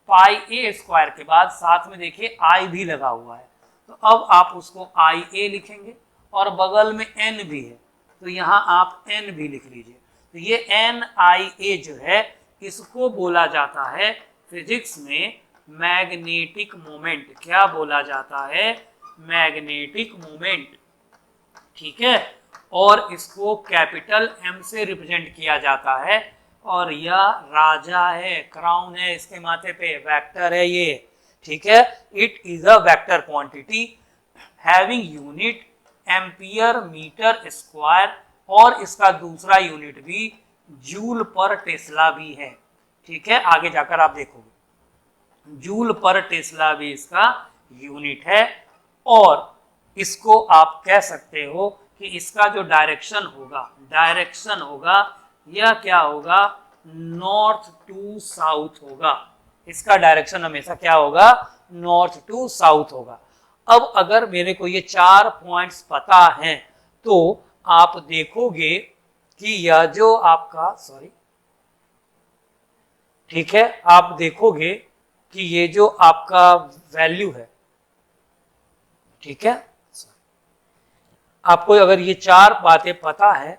पाई ए स्क्वायर के बाद साथ में देखिए आई भी लगा हुआ है, तो अब आप उसको आई ए लिखेंगे और बगल में एन भी है, तो यहाँ आप एन भी लिख लीजिए। तो ये एन आई ए जो है, इसको बोला जाता है फिजिक्स में मैग्नेटिक मोमेंट। क्या बोला जाता है, मैग्नेटिक मोमेंट। ठीक है, और इसको कैपिटल एम से रिप्रेजेंट किया जाता है, और यह राजा है, क्राउन है इसके माथे पे, वेक्टर है ये। ठीक है, it is a vector quantity having unit ampere metre square, और इसका दूसरा यूनिट भी जूल पर टेस्ला भी है। ठीक है, आगे जाकर आप देखोगे जूल पर टेस्ला भी इसका यूनिट है, और इसको आप कह सकते हो कि इसका जो डायरेक्शन होगा यह क्या होगा, नॉर्थ टू साउथ होगा। इसका डायरेक्शन हमेशा क्या होगा, नॉर्थ टू साउथ होगा। अब अगर मेरे को ये 4 पॉइंट्स पता हैं तो आप देखोगे कि यह जो आपका ठीक है, आप देखोगे कि ये जो आपका वैल्यू है, ठीक है, आपको अगर ये 4 बातें पता है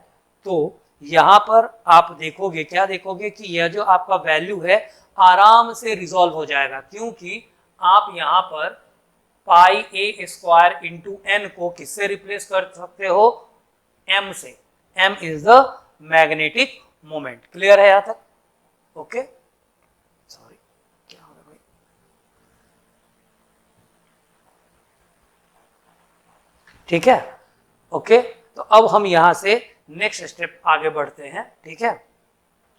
तो यहां पर आप देखोगे, क्या देखोगे कि यह जो आपका वैल्यू है आराम से रिजॉल्व हो जाएगा, क्योंकि आप यहां पर पाई ए स्क्वायर इंटू एन को किससे रिप्लेस कर सकते हो, एम से। M is the magnetic moment. Clear है यहां तक? ओके, सॉरी क्या हो रहा भाई, ठीक है, ओके। तो अब हम यहां से नेक्स्ट स्टेप आगे बढ़ते हैं, ठीक है।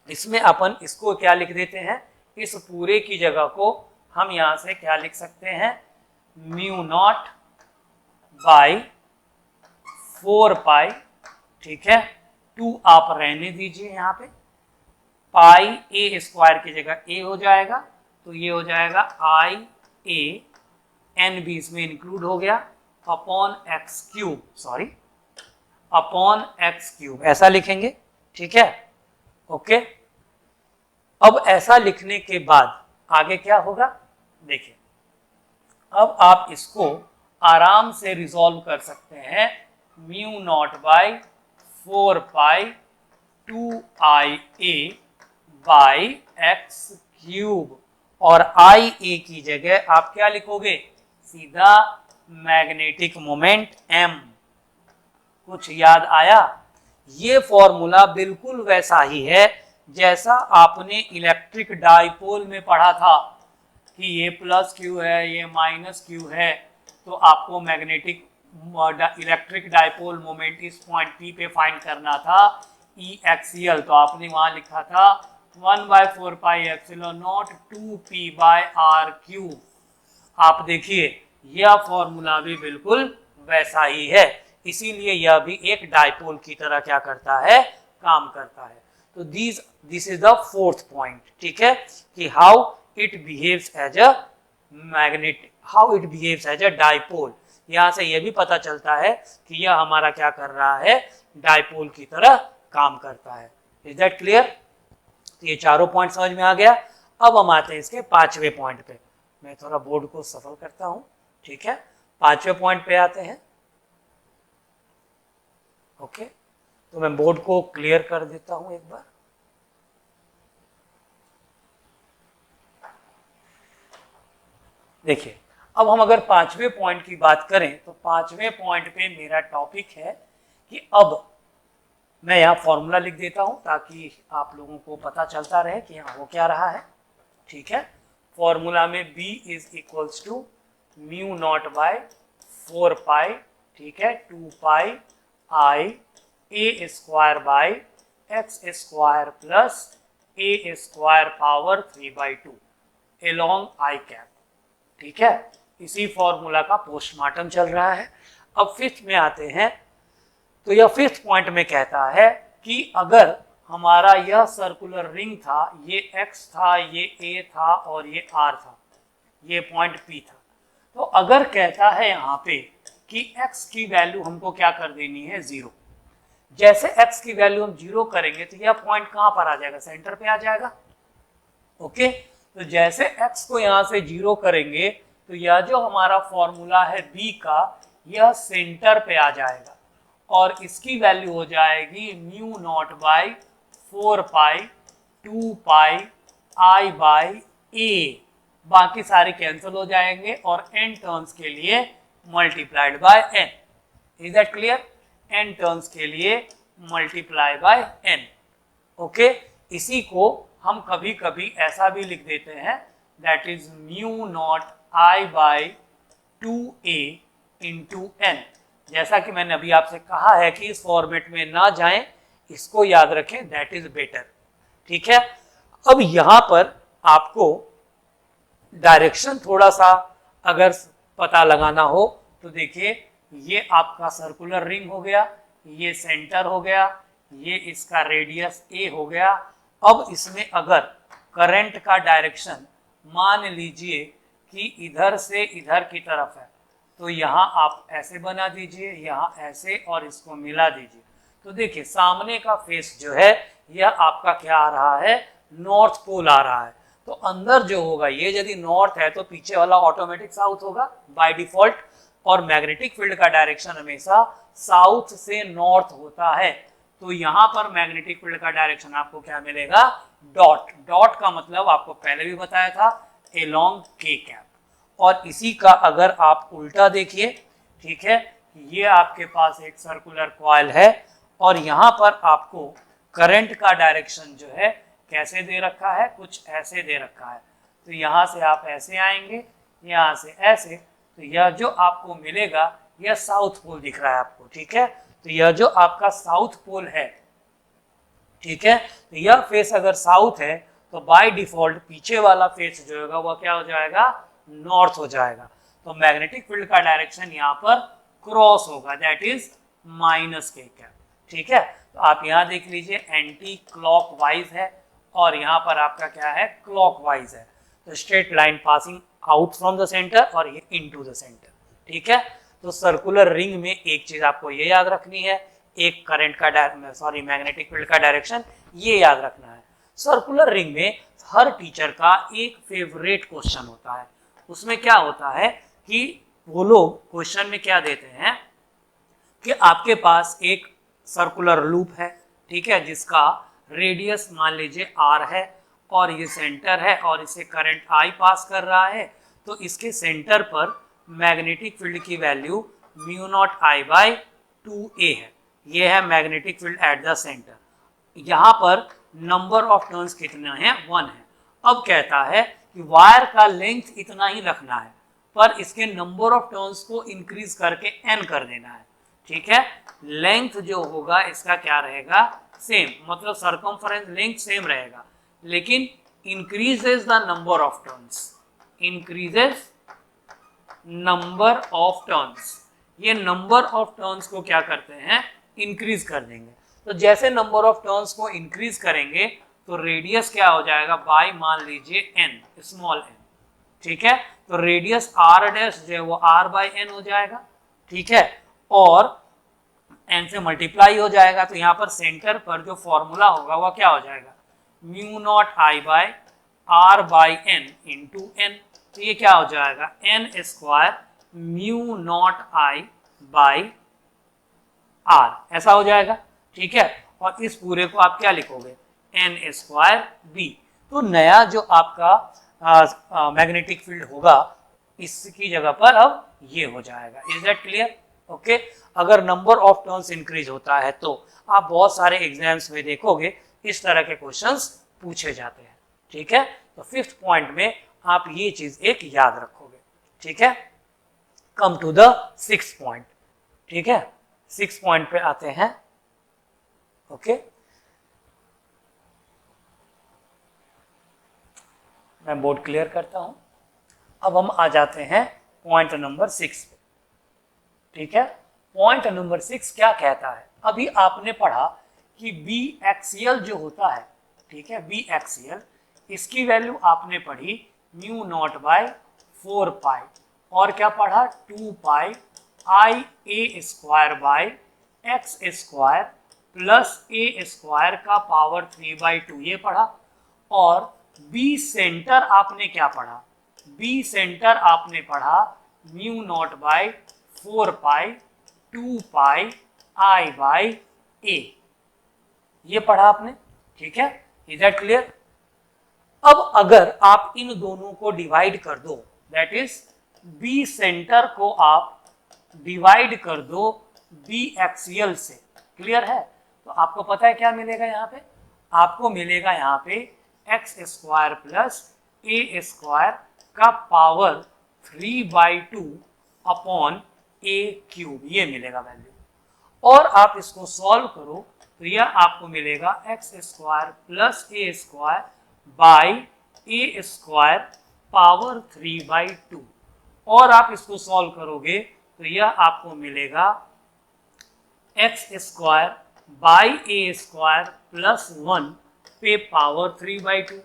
इसमें अपन इसको क्या लिख देते हैं, इस पूरे की जगह को हम यहां से क्या लिख सकते हैं, म्यू नॉट बाई 4 पाई, ठीक है, 2 आप रहने दीजिए यहाँ पे, पाई ए स्क्वायर की जगह ए हो जाएगा, तो ये हो जाएगा आई ए, एन भी इसमें इंक्लूड हो गया, upon x cube, sorry upon x cube, ऐसा लिखेंगे, ठीक है, ओके। अब ऐसा लिखने के बाद आगे क्या होगा, देखिए अब आप इसको आराम से रिजॉल्व कर सकते हैं, mu naught by 4 pi 2 I A by X cube, और आई ए की जगह आप क्या लिखोगे, सीधा मैग्नेटिक मोमेंट एम। कुछ याद आया? ये फॉर्मूला बिल्कुल वैसा ही है जैसा आपने इलेक्ट्रिक डाइपोल में पढ़ा था कि ये प्लस क्यू है, ये माइनस क्यू है, तो आपको मैग्नेटिक इलेक्ट्रिक डाइपोल मोमेंट इस पॉइंट पी पे फाइंड करना था, ई एक्सियल, तो आपने वहां लिखा था 1/4 pi epsilon naught 2p by R cube. आप देखिए यह फॉर्मूला भी बिल्कुल वैसा ही है, इसीलिए यह भी एक डाइपोल की तरह क्या करता है, काम करता है। तो this is the 4th point, ठीक है, कि how it behaves as a magnet, how it behaves as a dipole. यहां से यह भी पता चलता है कि यह हमारा क्या कर रहा है, डाइपोल की तरह काम करता है। Is that clear? तो ये चारों पॉइंट समझ में आ गया। अब हम आते हैं इसके 5वें पॉइंट पे। मैं थोड़ा बोर्ड को सफल करता हूं, ठीक है, 5वें पॉइंट पे आते हैं। ओके, तो मैं बोर्ड को क्लियर कर देता हूं एक बार। देखिए अब हम अगर 5वें पॉइंट की बात करें तो 5वें पॉइंट पे मेरा टॉपिक है कि अब मैं यहाँ फॉर्मूला लिख देता हूं ताकि आप लोगों को पता चलता रहे कि यहाँ हो क्या रहा है, ठीक है। फॉर्मूला में B is equals to mu not by 4 pi, ठीक है, 2 pi I A square by x square plus A square power 3/2 along I cap, ठीक है। इसी फॉर्मूला का पोस्टमार्टम चल रहा है। अब 5th में आते हैं, तो यह 5th पॉइंट में कहता है कि अगर हमारा यह सर्कुलर रिंग था, ये x था, ये a था और ये r था, ये पॉइंट P था, तो अगर कहता है यहाँ पे कि x की वैल्यू हमको क्या कर देनी है, 0, जैसे x की वैल्यू हम 0 करेंगे तो यह पॉइंट कहाँ पर आ जाएगा, सेंटर पे आ जाएगा, ओके। तो जैसे x को यहाँ से 0 करेंगे तो यह जो हमारा फॉर्मूला है B का, यह सेंटर पे आ जाएगा और इसकी वैल्यू हो जाएगी mu not by 4 pi 2 pi I by a, बाकी सारे कैंसिल हो जाएंगे और n टर्न्स के लिए multiplied by n। Is that clear? n turns के लिए मल्टीप्लाई बाय n, ओके। इसी को हम कभी कभी ऐसा भी लिख देते हैं, that is mu not I by 2a into n। जैसा कि मैंने अभी आपसे कहा है कि इस फॉर्मेट में ना जाएं, इसको याद रखें, दैट इज बेटर, ठीक है। अब यहां पर आपको डायरेक्शन थोड़ा सा अगर पता लगाना हो तो देखिए ये आपका सर्कुलर रिंग हो गया, ये सेंटर हो गया, ये इसका रेडियस a हो गया। अब इसमें अगर करंट का डायरेक्शन मान लीजिए कि इधर से इधर की तरफ है, तो यहाँ आप ऐसे बना दीजिए, यहाँ ऐसे, और इसको मिला दीजिए। तो देखिए सामने का फेस जो है यह आपका क्या आ रहा है, नॉर्थ पोल आ रहा है। तो अंदर जो होगा ये यदि नॉर्थ है तो पीछे वाला ऑटोमेटिक साउथ होगा बाय डिफॉल्ट, और मैग्नेटिक फील्ड का डायरेक्शन हमेशा साउथ से नॉर्थ होता है। तो यहाँ पर मैग्नेटिक फील्ड का डायरेक्शन आपको क्या मिलेगा, डॉट। डॉट का मतलब आपको पहले भी बताया था, एलोंग के कैप। और इसी का अगर आप उल्टा देखिए, ठीक है, ये आपके पास एक सर्कुलर कॉइल है और यहाँ पर आपको करंट का डायरेक्शन जो है कैसे दे रखा है, कुछ ऐसे दे रखा है। तो यहाँ से आप ऐसे आएंगे, यहाँ से ऐसे, तो यह जो आपको मिलेगा यह साउथ पोल दिख रहा है आपको, ठीक है। तो यह जो आपका साउथ पोल है, ठीक है, तो यह फेस अगर साउथ है तो बाय डिफॉल्ट पीछे वाला फेस जो होगा वह क्या हो जाएगा, नॉर्थ हो जाएगा। तो मैग्नेटिक फील्ड का डायरेक्शन यहाँ पर क्रॉस होगा, दैट इज माइनस के कैप, ठीक है। तो आप यहाँ देख लीजिए एंटी क्लॉकवाइज है और यहाँ पर आपका क्या है, क्लॉकवाइज है। तो straight line passing out from the centre और ये इनटू द सेंटर, ठीक है। तो सर्कुलर रिंग में एक चीज आपको ये याद रखनी है, एक करंट का सॉरी मैग्नेटिक फील्ड का डायरेक्शन ये याद रखना है। सर्कुलर रिंग में हर टीचर का एक फेवरेट क्वेश्चन होता है। उसमें क्या होता है कि वो लोग क्वेश्चन में क्या देते हैं कि आपके पास एक सर्कुलर लूप है, ठीक है, जिसका रेडियस मान लीजिए r है और ये सेंटर है और इसे करंट I पास कर रहा है। तो इसके सेंटर पर मैग्नेटिक फील्ड की value mu naught I by 2a है। ये है magnetic field at the centre. यहाँ पर नंबर ऑफ टर्न्स कितना है, 1 है। अब कहता है कि वायर का लेंथ इतना ही रखना है, पर इसके नंबर ऑफ टर्न्स को इंक्रीज करके n कर देना है, ठीक है। लेंथ जो होगा इसका क्या रहेगा, सेम, मतलब सर्कमफरेंस लेंथ सेम रहेगा, लेकिन increases the number of turns, increases number of turns. ये नंबर ऑफ टर्न्स को क्या करते हैं, इंक्रीज कर देंगे। तो जैसे नंबर ऑफ टर्न्स को इंक्रीज करेंगे तो रेडियस क्या हो जाएगा, बाय मान लीजिए n, स्मॉल n, ठीक है। तो रेडियस r डैश जो है वो r बाई n हो जाएगा, ठीक है, और n से मल्टीप्लाई हो जाएगा। तो यहाँ पर सेंटर पर जो फॉर्मूला होगा वह क्या हो जाएगा, mu naught I by r by n into n। तो ये क्या हो जाएगा, n square mu naught I by r, ऐसा हो जाएगा, ठीक है। और इस पूरे को आप क्या लिखोगे, n स्क्वायर b। तो नया जो आपका मैग्नेटिक फील्ड होगा इसकी जगह पर अब ये हो जाएगा। Is that clear, okay. अगर नंबर ऑफ टर्न्स इंक्रीज होता है तो आप बहुत सारे एग्जाम्स में देखोगे इस तरह के क्वेश्चंस पूछे जाते हैं, ठीक है। तो 5th पॉइंट में आप ये चीज एक याद रखोगे, ठीक है। कम टू द 6th पॉइंट, ठीक है। 6th पॉइंट पे आते हैं, ओके। मैं बोर्ड क्लियर करता हूं। अब हम आ जाते हैं पॉइंट नंबर 6 पे, ठीक है। पॉइंट नंबर 6 क्या कहता है, अभी आपने पढ़ा कि बी एक्सियल जो होता है, ठीक है, बी एक्सियल, इसकी वैल्यू आपने पढ़ी म्यू नॉट बाय 4 पाई, और क्या पढ़ा, 2 pi I A square by x square plus A square का पावर 3/2 ये पढ़ा। और बी सेंटर आपने क्या पढ़ा, बी सेंटर आपने पढ़ा mu not by 4 pi 2 pi I by a, ये पढ़ा आपने, ठीक है। Is that clear. अब अगर आप इन दोनों को डिवाइड कर दो, दैट इज बी सेंटर को आप डिवाइड कर दो बी एक्सियल से, क्लियर है। तो आपको पता है क्या मिलेगा, यहाँ पे आपको मिलेगा यहाँ पे एक्स स्क्वायर प्लस ए स्क्वायर का पावर 3/2 अपॉन ए क्यूब, ये मिलेगा वैल्यू। और आप इसको सॉल्व करो तो यह आपको मिलेगा x square plus A square by A square power 3/2। और आप इसको सॉल्व करोगे तो यह आपको मिलेगा x square by A square plus 1 पे पावर 3/2।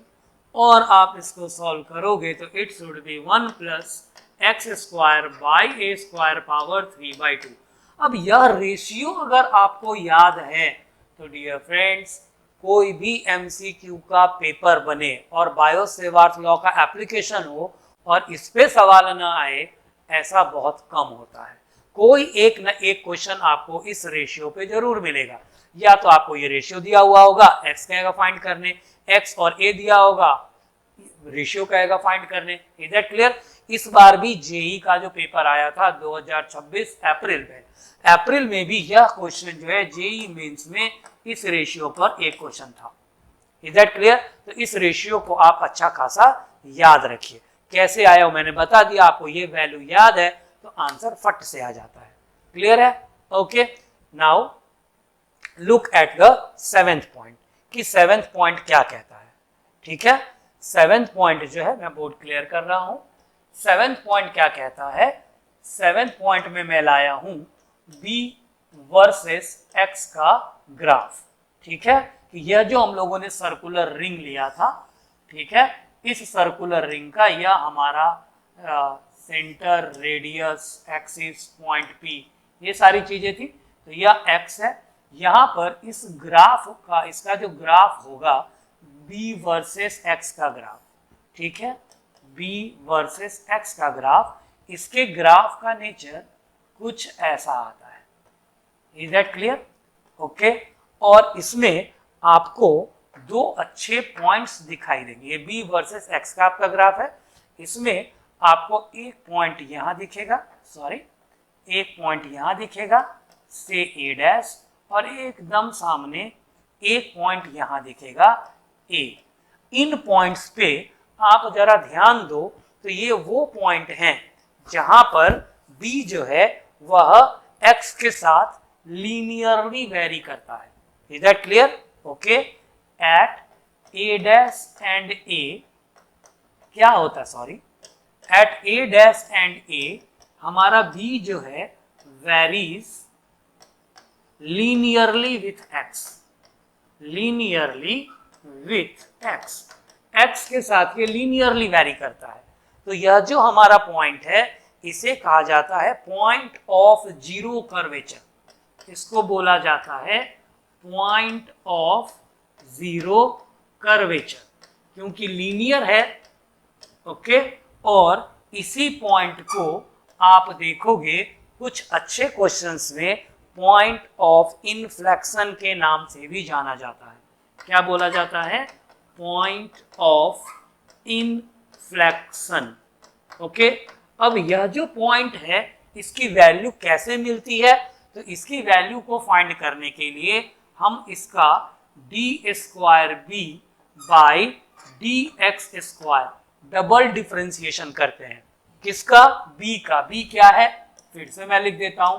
और आप इसको सॉल्व करोगे तो it should B 1 plus x square by A square power 3/2। अब यह रेशियो अगर आपको याद है तो डियर फ्रेंड्स, कोई भी एमसीक्यू का पेपर बने और बायो सेवार्थ लॉ का एप्लीकेशन हो और इस पे सवाल ना आए, ऐसा बहुत कम होता है। कोई एक न एक क्वेश्चन आपको इस रेशियो पे जरूर मिलेगा। या तो आपको ये रेशियो दिया हुआ होगा, एक्स कहेगा फाइंड करने, एक्स और ए दिया होगा, रेशियो कहेगा फाइंड करने। Is that clear? इस बार भी जेई का जो पेपर आया था 2026 अप्रैल में भी यह क्वेश्चन जो है जेई मेंस में इस रेशियो पर एक क्वेश्चन था। Is that clear? तो इस रेशियो को आप अच्छा खासा याद रखिए। कैसे आया मैंने बता दिया, आपको ये वैल्यू याद है तो आंसर फट से आ जाता है। क्लियर है? Okay, now look at the 7th point कि 7th पॉइंट क्या कहता है। ठीक है, 7th पॉइंट जो है मैं बोर्ड क्लियर कर रहा हूं। 7th पॉइंट क्या कहता है? 7th पॉइंट में मैं लाया हूं बी वर्सेस एक्स का ग्राफ। ठीक है, कि यह जो हम लोगों ने सर्कुलर रिंग लिया था, ठीक है, इस सर्कुलर रिंग का यह हमारा centre, radius, axis, point P, ये सारी चीजें थी। तो यह एक्स है। यहां पर इस ग्राफ का, इसका जो ग्राफ होगा बी वर्सेस एक्स का ग्राफ। ठीक है, बी वर्सेस एक्स का ग्राफ, इसके ग्राफ का नेचर कुछ ऐसा आता है। Is that clear? ओके, और इसमें आपको दो अच्छे पॉइंट्स दिखाई देंगे। ये बी वर्सेस एक्स का आपका ग्राफ है। इसमें आपको एक पॉइंट यहां दिखेगा, एक पॉइंट यहां दिखेगा से ए डैश, और एकदम सामने एक पॉइंट यहां दिखेगा ए। इन पॉइंट्स पे आप जरा ध्यान दो तो ये वो पॉइंट हैं जहां पर बी जो है वह एक्स के साथ लीनियरली वेरी करता है। Is that clear? Okay, at a dash and a क्या होता है, at a dash and a हमारा बी जो है varies linearly with x, linearly with x, x के साथ ये लीनियरली वेरी करता है। तो यह जो हमारा पॉइंट है इसे कहा जाता है पॉइंट ऑफ जीरो कर्वेचर। इसको बोला जाता है पॉइंट ऑफ जीरो कर्वेचर, क्योंकि लीनियर है। ओके, और इसी पॉइंट को आप देखोगे कुछ अच्छे क्वेश्चंस में पॉइंट ऑफ इनफ्लेक्शन के नाम से भी जाना जाता है। क्या बोला जाता है? Point of inflection. ओके, अब यह जो पॉइंट है इसकी वैल्यू कैसे मिलती है? तो इसकी वैल्यू को फाइंड करने के लिए हम इसका D square B by D X square double differentiation करते हैं। किसका? बी का। बी क्या है? फिर से मैं लिख देता हूं,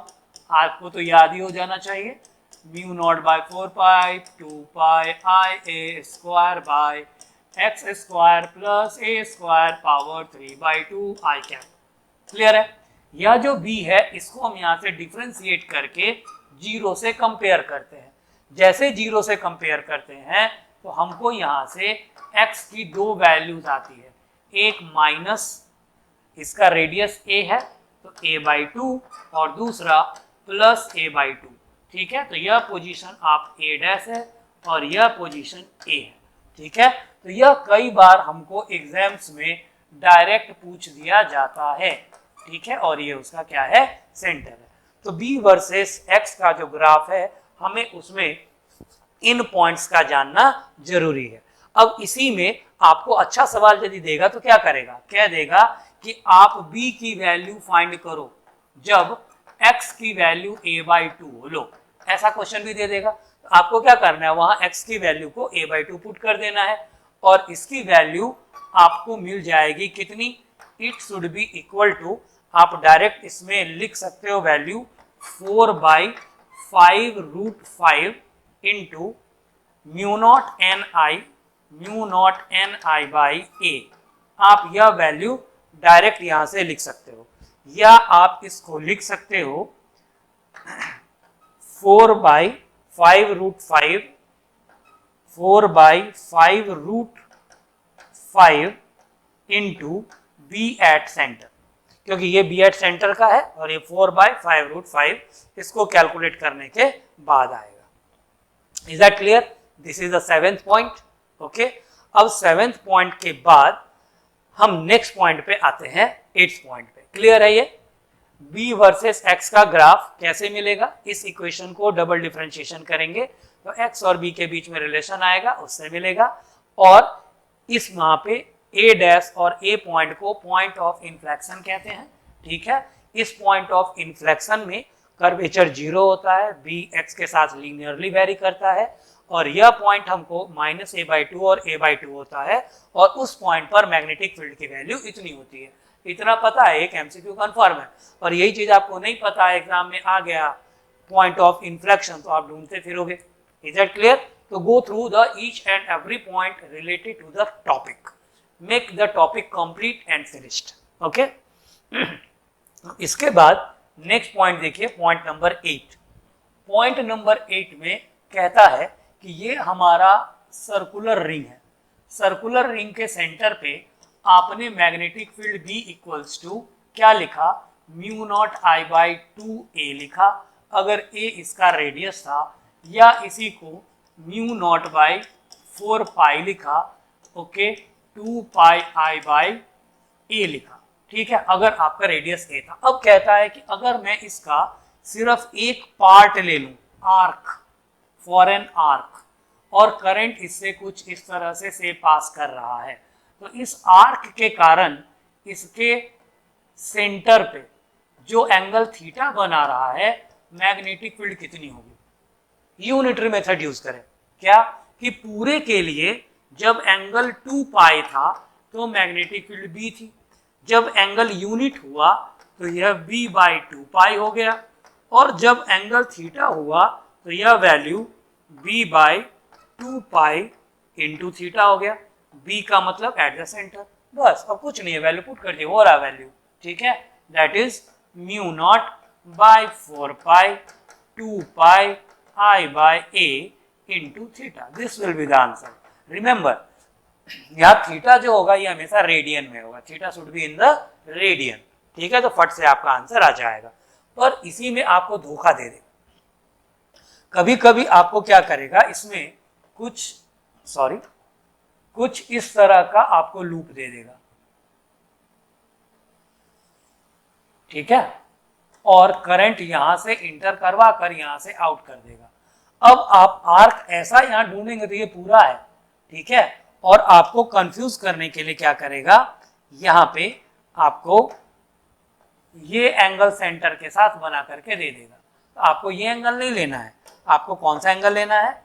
आपको तो याद ही हो जाना चाहिए। Mu not by 4 pi 2 pi I A square by x square plus A square power 3/2 I cap. Clear है? यह जो बी है इसको हम यहाँ से डिफ्रेंशिएट करके जीरो से कंपेयर करते हैं। जैसे जीरो से कंपेयर करते हैं तो हमको यहाँ से x की दो वैल्यूज आती है, एक माइनस, इसका रेडियस a है तो a/2, और दूसरा प्लस a/2। ठीक है, तो यह पोजीशन आप a डैश है और यह पोजीशन a है। ठीक है, तो यह कई बार हमको एग्जाम्स में डायरेक्ट पूछ दिया जाता है। ठीक है, और ये उसका क्या है? सेंटर है। तो b वर्सेस x का जो ग्राफ है हमें उसमें इन पॉइंट्स का जानना जरूरी है। अब इसी में आपको अच्छा सवाल यदि देगा तो क्या करेगा? कह देगा कि आप b की वैल्यू फाइंड करो जब x की वैल्यू a/2 हो। लो, ऐसा क्वेश्चन भी दे देगा। तो आपको क्या करना है? वहां x की वैल्यू को a/2 पुट कर देना है और इसकी वैल्यू आपको मिल जाएगी कितनी? It should be equal to, आप डायरेक्ट इसमें लिख सकते हो value 4/5√5 into mu not N I by a. आप यह वैल्यू डायरेक्ट यहां से लिख सकते हो, या आप इसको लिख सकते हो 4/5√5 5 इंटू बी एट सेंटर, क्योंकि ये बी एट सेंटर का है और ये 4/5√5 इसको कैलकुलेट करने के बाद आएगा। Is that clear? This is the 7th point. Okay, अब 7th पॉइंट के बाद हम नेक्स्ट पॉइंट पे आते हैं 8th पॉइंट पे। क्लियर है ये? b वर्सेस x का ग्राफ कैसे मिलेगा? इस इक्वेशन को डबल डिफरेंशिएशन करेंगे तो x और b के बीच में रिलेशन आएगा, उससे मिलेगा। और इस वहां पे a डैश और a पॉइंट को पॉइंट ऑफ इन्फ्लेक्शन कहते हैं। ठीक है, इस पॉइंट ऑफ इन्फ्लेक्शन में कर्वेचर 0 होता है, b x के साथ लीनियरली वेरी करता है और यह पॉइंट हमको -a/2 और a/2 होता है और उस पॉइंट पर मैग्नेटिक फील्ड की वैल्यू इतनी होती है। इतना पता है, एक एमसीक्यू कन्फर्म है। और यही चीज आपको नहीं पता है, एग्जाम में आ गया पॉइंट ऑफ इन्फ्लेक्शन तो आप ढूंढते फिरोगे। Is that clear? तो go through the each and every point related to the topic, make the topic complete and finished. Okay, इसके बाद नेक्स्ट पॉइंट देखिए, पॉइंट नंबर 8। पॉइंट नंबर 8 में कहता है कि ये हमारा सर्कुलर रिंग है। सर्कुलर रिंग के सेंटर पे आपने magnetic field B equals to क्या लिखा? μ0I/2a लिखा। अगर a इसका रेडियस था, या इसी को μ0/4π लिखा। ओके, 2πI/a लिखा। ठीक है, अगर आपका रेडियस a था। अब कहता है कि अगर मैं इसका सिर्फ एक पार्ट ले लूं, आर्क, फॉर एन आर्क, और करंट इससे कुछ इस तरह से पास कर रहा है, तो इस आर्क के कारण इसके सेंटर पे जो एंगल थीटा बना रहा है, मैग्नेटिक फील्ड कितनी होगी? यूनिटरी मेथड यूज करें। क्या कि पूरे के लिए जब एंगल 2π था तो मैग्नेटिक फील्ड B थी, जब एंगल यूनिट हुआ तो यह B/2π हो गया, और जब एंगल थीटा हुआ तो यह वैल्यू B/2π इंटू थीटा हो गया। B का मतलब एट द सेंटर। बस, अब कुछ नहीं है, वैल्यू पुट कर दिए, हो रहा वैल्यू। ठीक है, that is μ0/4π 2πI/a into theta. This will be the answer. Remember, यहाँ थीटा जो होगा ये हमेशा रेडियन में होगा। Theta should be in the radian. ठीक है, तो फट से आपका आंसर आ जाएगा। पर इसी में आपको धोखा दे दे, कभी कभी आपको क्या करेगा, इसमें कुछ इस तरह का आपको लूप दे देगा। ठीक है, और करंट यहां से इंटर करवा कर यहां से आउट कर देगा। अब आप आर्क ऐसा यहां ढूंढेंगे तो ये पूरा है। ठीक है, और आपको कंफ्यूज करने के लिए क्या करेगा, यहां पे आपको ये एंगल सेंटर के साथ बना करके दे देगा। तो आपको ये एंगल नहीं लेना है, आपको कौन सा एंगल लेना है?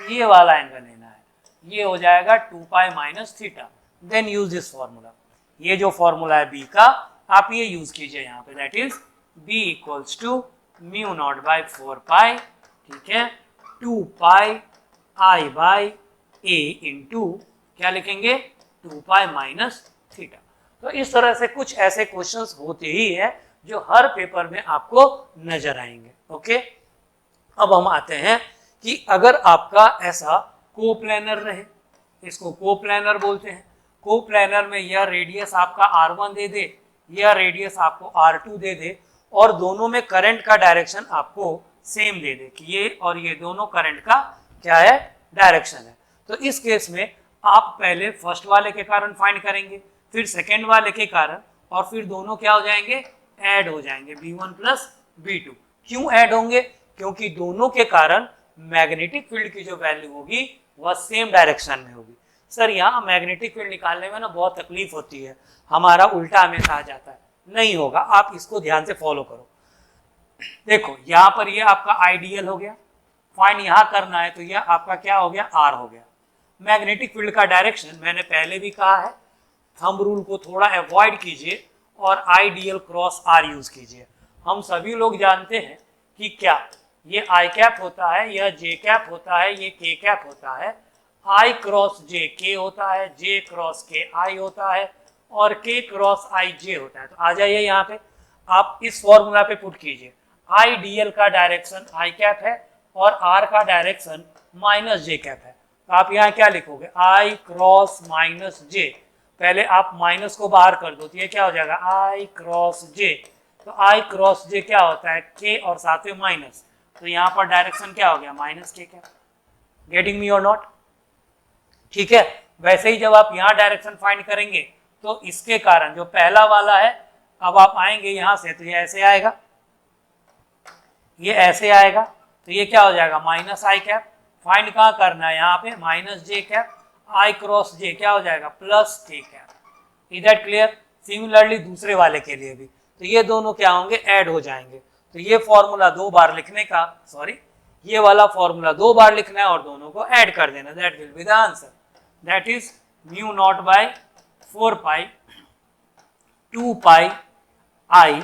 ये वाला एंगल लेना है। ये हो जाएगा 2π - theta. Then use this formula. ये जो फॉर्मूला है B का, आप ये यूज कीजिए यहाँ पे, that is B equals to μ0/4π, ठीक है, 2πI/a इंटू क्या लिखेंगे? 2π - थीटा। तो इस तरह से कुछ ऐसे क्वेश्चंस होते ही है जो हर पेपर में आपको नजर आएंगे। ओके, अब हम आते हैं कि अगर आपका ऐसा कोप्लेनर रहे, इसको कोप्लेनर बोलते हैं। कोप्लेनर में यह रेडियस आपका R1 दे दे, यह रेडियस आपको R2 दे दे, और दोनों में करंट का डायरेक्शन आपको सेम दे दे कि ये और ये दोनों करंट का क्या है? डायरेक्शन है। तो इस केस में आप पहले फर्स्ट वाले के कारण फाइंड करेंगे, फिर सेकेंड वाले के कारण, और फिर दोनों क्या हो जाएंगे? ऐड हो जाएंगे, B1 प्लस B2। क्यों ऐड होंगे? क्योंकि दोनों के कारण मैग्नेटिक फील्ड की जो वैल्यू होगी वह सेम डायरेक्शन में होगी। सर यहाँ मैग्नेटिक फील्ड निकालने में ना बहुत तकलीफ होती है, हमारा उल्टा हमेशा आ जाता है। नहीं होगा, आप इसको ध्यान से फॉलो करो। देखो यहाँ पर ये आपका आइडियल हो गया, फाइंड यहाँ करना है तो यह आपका क्या हो गया? R हो गया। मैग्नेटिक फील्ड का डायरेक्शन मैंने पहले भी कहा है, थंब रूल को थोड़ा अवॉइड कीजिए और आइडियल क्रॉस R यूज कीजिए। हम सभी लोग जानते हैं कि क्या ये I कैप होता है, यह J कैप होता है, ये K कैप होता है, I क्रॉस J K होता है, J क्रॉस K I होता है, और K क्रॉस I J होता है। तो आ जाइए यहाँ पे, आप इस फॉर्मूला पे पुट कीजिए। I dl का डायरेक्शन I कैप है और R का डायरेक्शन माइनस J कैप है। तो आप यहाँ क्या लिखोगे, i क्रॉस माइनस j, पहले आप माइनस को बाहर कर दो तो ये क्या हो जाएगा i क्रॉस j, तो i क्रॉस j क्या होता है k और साथ में माइनस, तो यहाँ पर डायरेक्शन क्या हो गया माइनस k क्या, गेटिंग मी और नॉट, ठीक है। वैसे ही जब आप यहाँ डायरेक्शन फाइंड करेंगे तो इसके कारण जो पहला वाला है, अब आप आएंगे यहां से तो ये ऐसे आएगा, ये ऐसे आएगा, तो ये क्या हो जाएगा माइनस आई कैप, फाइंड कहाँ करना है यहाँ पे माइनस जे कैप, आई क्रॉस जे क्या हो जाएगा प्लस के cap, is that clear. Similarly दूसरे वाले के लिए भी, तो ये दोनों क्या होंगे ऐड हो जाएंगे, तो ये फॉर्मूला 2 बार लिखने का, सॉरी ये वाला फॉर्मूला 2 बार लिखना है और दोनों को ऐड कर देना, that will be the answer, that is mu not by 4 pi 2 pi I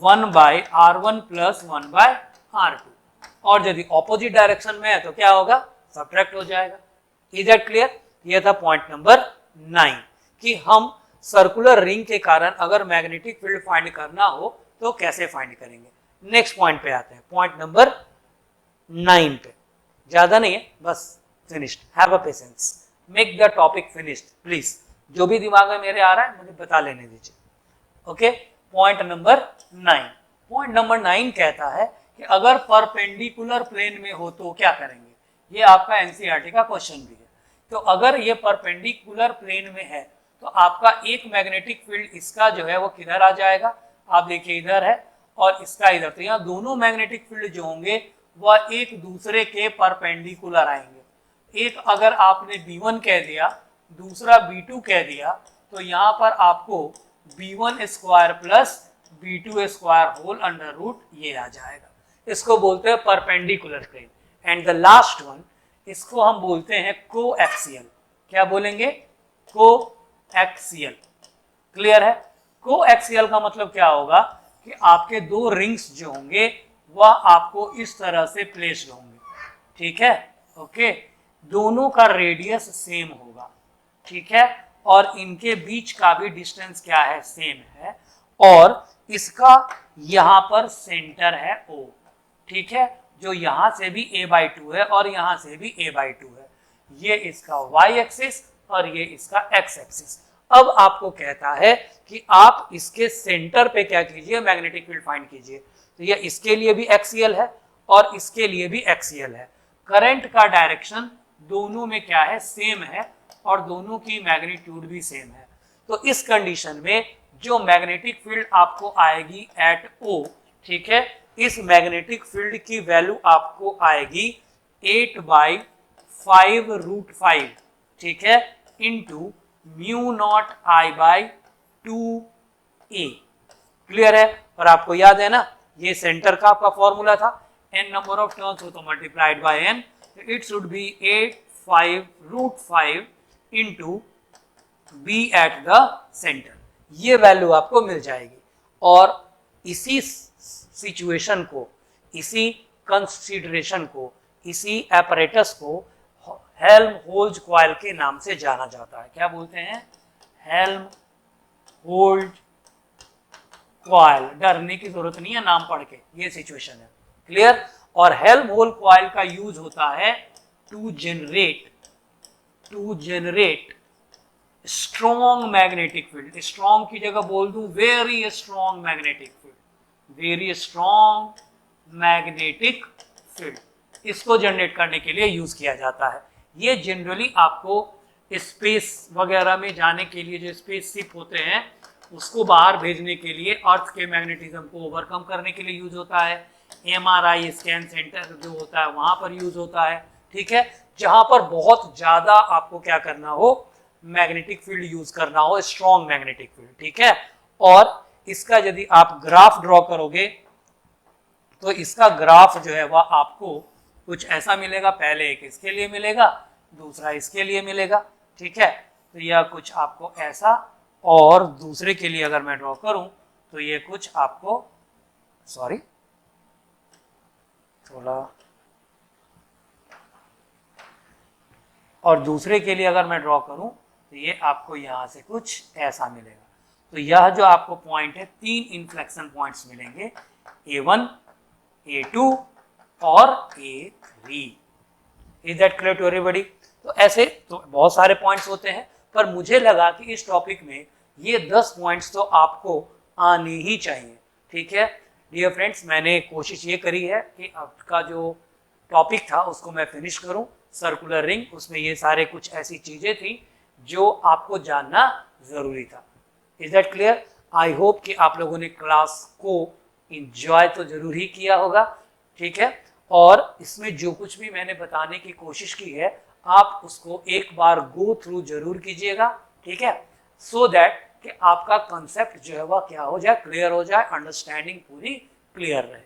1 by R1 plus 1 by R2, और यदि ऑपोजिट डायरेक्शन में है तो क्या होगा सब्ट्रैक्ट हो जाएगा, इज दैट क्लियर। ये था पॉइंट नंबर 9 कि हम सर्कुलर रिंग के कारण अगर मैग्नेटिक फील्ड फाइंड करना हो तो कैसे फाइंड करेंगे। नेक्स्ट पॉइंट पे आते हैं, पॉइंट नंबर 9 पे, ज्यादा नहीं है बस finished, have a patience, make the topic finished please, जो भी दिमाग में मेरे आ रहा है मुझे बता लेने दीजिए, okay. Point number 9, point number 9 कहता है कि अगर परपेंडिकुलर प्लेन में हो तो क्या करेंगे, ये आपका एनसीईआरटी का क्वेश्चन भी है। तो अगर ये परपेंडिकुलर प्लेन में है तो आपका एक मैग्नेटिक फील्ड इसका जो है वो किधर आ जाएगा, आप देखिए इधर है और इसका इधर, तो यहाँ दोनों मैग्नेटिक फील्ड जो होंगे वह एक दूसरे के परपेंडिकुलर आएंगे। एक अगर आपने B1 कह दिया, दूसरा B2 कह दिया, तो यहाँ पर आपको B1 square plus B2 square whole under root ये आ जाएगा, इसको बोलते हैं perpendicular plane. And the last one, इसको हम बोलते हैं कोएक्सियल, क्या बोलेंगे कोएक्सियल, क्लियर है। कोएक्सियल का मतलब क्या होगा कि आपके दो रिंग्स जो होंगे वह आपको इस तरह से प्लेस्ड होंगे, ठीक है, ओके, दोनों का रेडियस सेम होगा, ठीक है, और इनके बीच का भी डिस्टेंस क्या है सेम है, और इसका यहां पर सेंटर है O, ठीक है, जो यहां से भी a/2 है और यहां से भी a/2 है, ये इसका y एक्सिस और ये इसका x एक्सिस। अब आपको कहता है कि आप इसके सेंटर पे क्या कीजिए मैग्नेटिक फील्ड फाइंड कीजिए, तो ये इसके लिए भी एक्सियल है और इसके लिए भी एक्सियल है, करंट का डायरेक्शन दोनों में क्या है सेम है और दोनों की मैग्नीट्यूड भी सेम है। तो इस कंडीशन में जो मैग्नेटिक फील्ड आपको आएगी एट O, ठीक है, इस मैग्नेटिक फील्ड की वैल्यू आपको आएगी 8/5√5, ठीक है, into mu not I/2a, clear है। और आपको याद है ना ये सेंटर का आपका फॉर्मूला था, n नंबर ऑफ टर्न्स हो तो multiplied by n, it should B 8/5√5 into b at the centre, ये वैल्यू आपको मिल जाएगी। और इसी सिचुएशन को, इसी कंसीडरेशन को, इसी एपरेटस को हेल्महोल्ट्ज कॉइल के नाम से जाना जाता है, क्या बोलते हैं हेल्महोल्ट्ज कॉइल, डरने की जरूरत नहीं है नाम पढ़ के, ये सिचुएशन है, क्लियर। और हेल्महोल्ट्ज कॉइल का यूज होता है to generate strong magnetic field, strong की जगह बोल दूं very strong magnetic field, very strong magnetic field, इसको जनरेट करने के लिए यूज किया जाता है। ये जनरली आपको स्पेस वगैरह में जाने के लिए, जो स्पेसशिप होते हैं उसको बाहर भेजने के लिए, अर्थ के मैग्नेटिज्म को ओवरकम करने के लिए यूज होता है। MRI स्कैन सेंटर जो होता है वहां पर यूज होता है, ठीक है, जहां पर बहुत ज्यादा आपको क्या करना हो मैग्नेटिक फील्ड यूज करना हो, स्ट्रॉन्ग मैग्नेटिक फील्ड, ठीक है। और इसका यदि आप ग्राफ ड्रॉ करोगे तो इसका ग्राफ जो है वह आपको कुछ ऐसा मिलेगा, पहले एक इसके लिए मिलेगा, दूसरा इसके लिए मिलेगा, ठीक है, तो यह कुछ आपको ऐसा, और दूसरे के लिए अगर मैं ड्रॉ करूं तो ये कुछ आपको, सॉरी थोड़ा, और दूसरे के लिए अगर मैं ड्रॉ करूं तो ये आपको यहां से कुछ ऐसा मिलेगा। तो यह जो आपको पॉइंट है 3 इन्फ्लेक्शन पॉइंट्स मिलेंगे, A1, A2 और A3, is that clear to everybody. तो ऐसे तो बहुत सारे पॉइंट्स होते हैं, पर मुझे लगा कि इस टॉपिक में ये 10 पॉइंट्स तो आपको आने ही चाहिए। ठीक है डियर फ्रेंड्स, मैंने कोशिश ये करी है कि आपका जो टॉपिक था उसको मैं फिनिश करूं, सर्कुलर रिंग, उसमें ये सारे कुछ ऐसी चीजें थी जो आपको जानना जरूरी था। Is that clear? I hope कि आप लोगों ने क्लास को इंजॉय तो जरूर ही किया होगा। ठीक है, और इसमें जो कुछ भी मैंने बताने की कोशिश की है आप उसको एक बार गो थ्रू जरूर कीजिएगा। ठीक है, सो दैट कि आपका कंसेप्ट जो है वह क्या हो जाए, क्लियर हो जाए, अंडरस्टैंडिंग पूरी क्लियर रहे।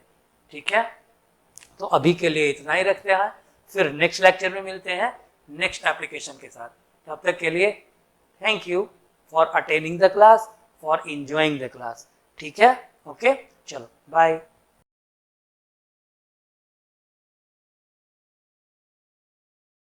ठीक है, तो अभी के लिए इतना ही रखते हैं, फिर नेक्स्ट लेक्चर में मिलते हैं नेक्स्ट एप्लीकेशन के साथ। तब तक के लिए thank you for attending the class, for enjoying the class. ठीक है, ओके, चलो बाय।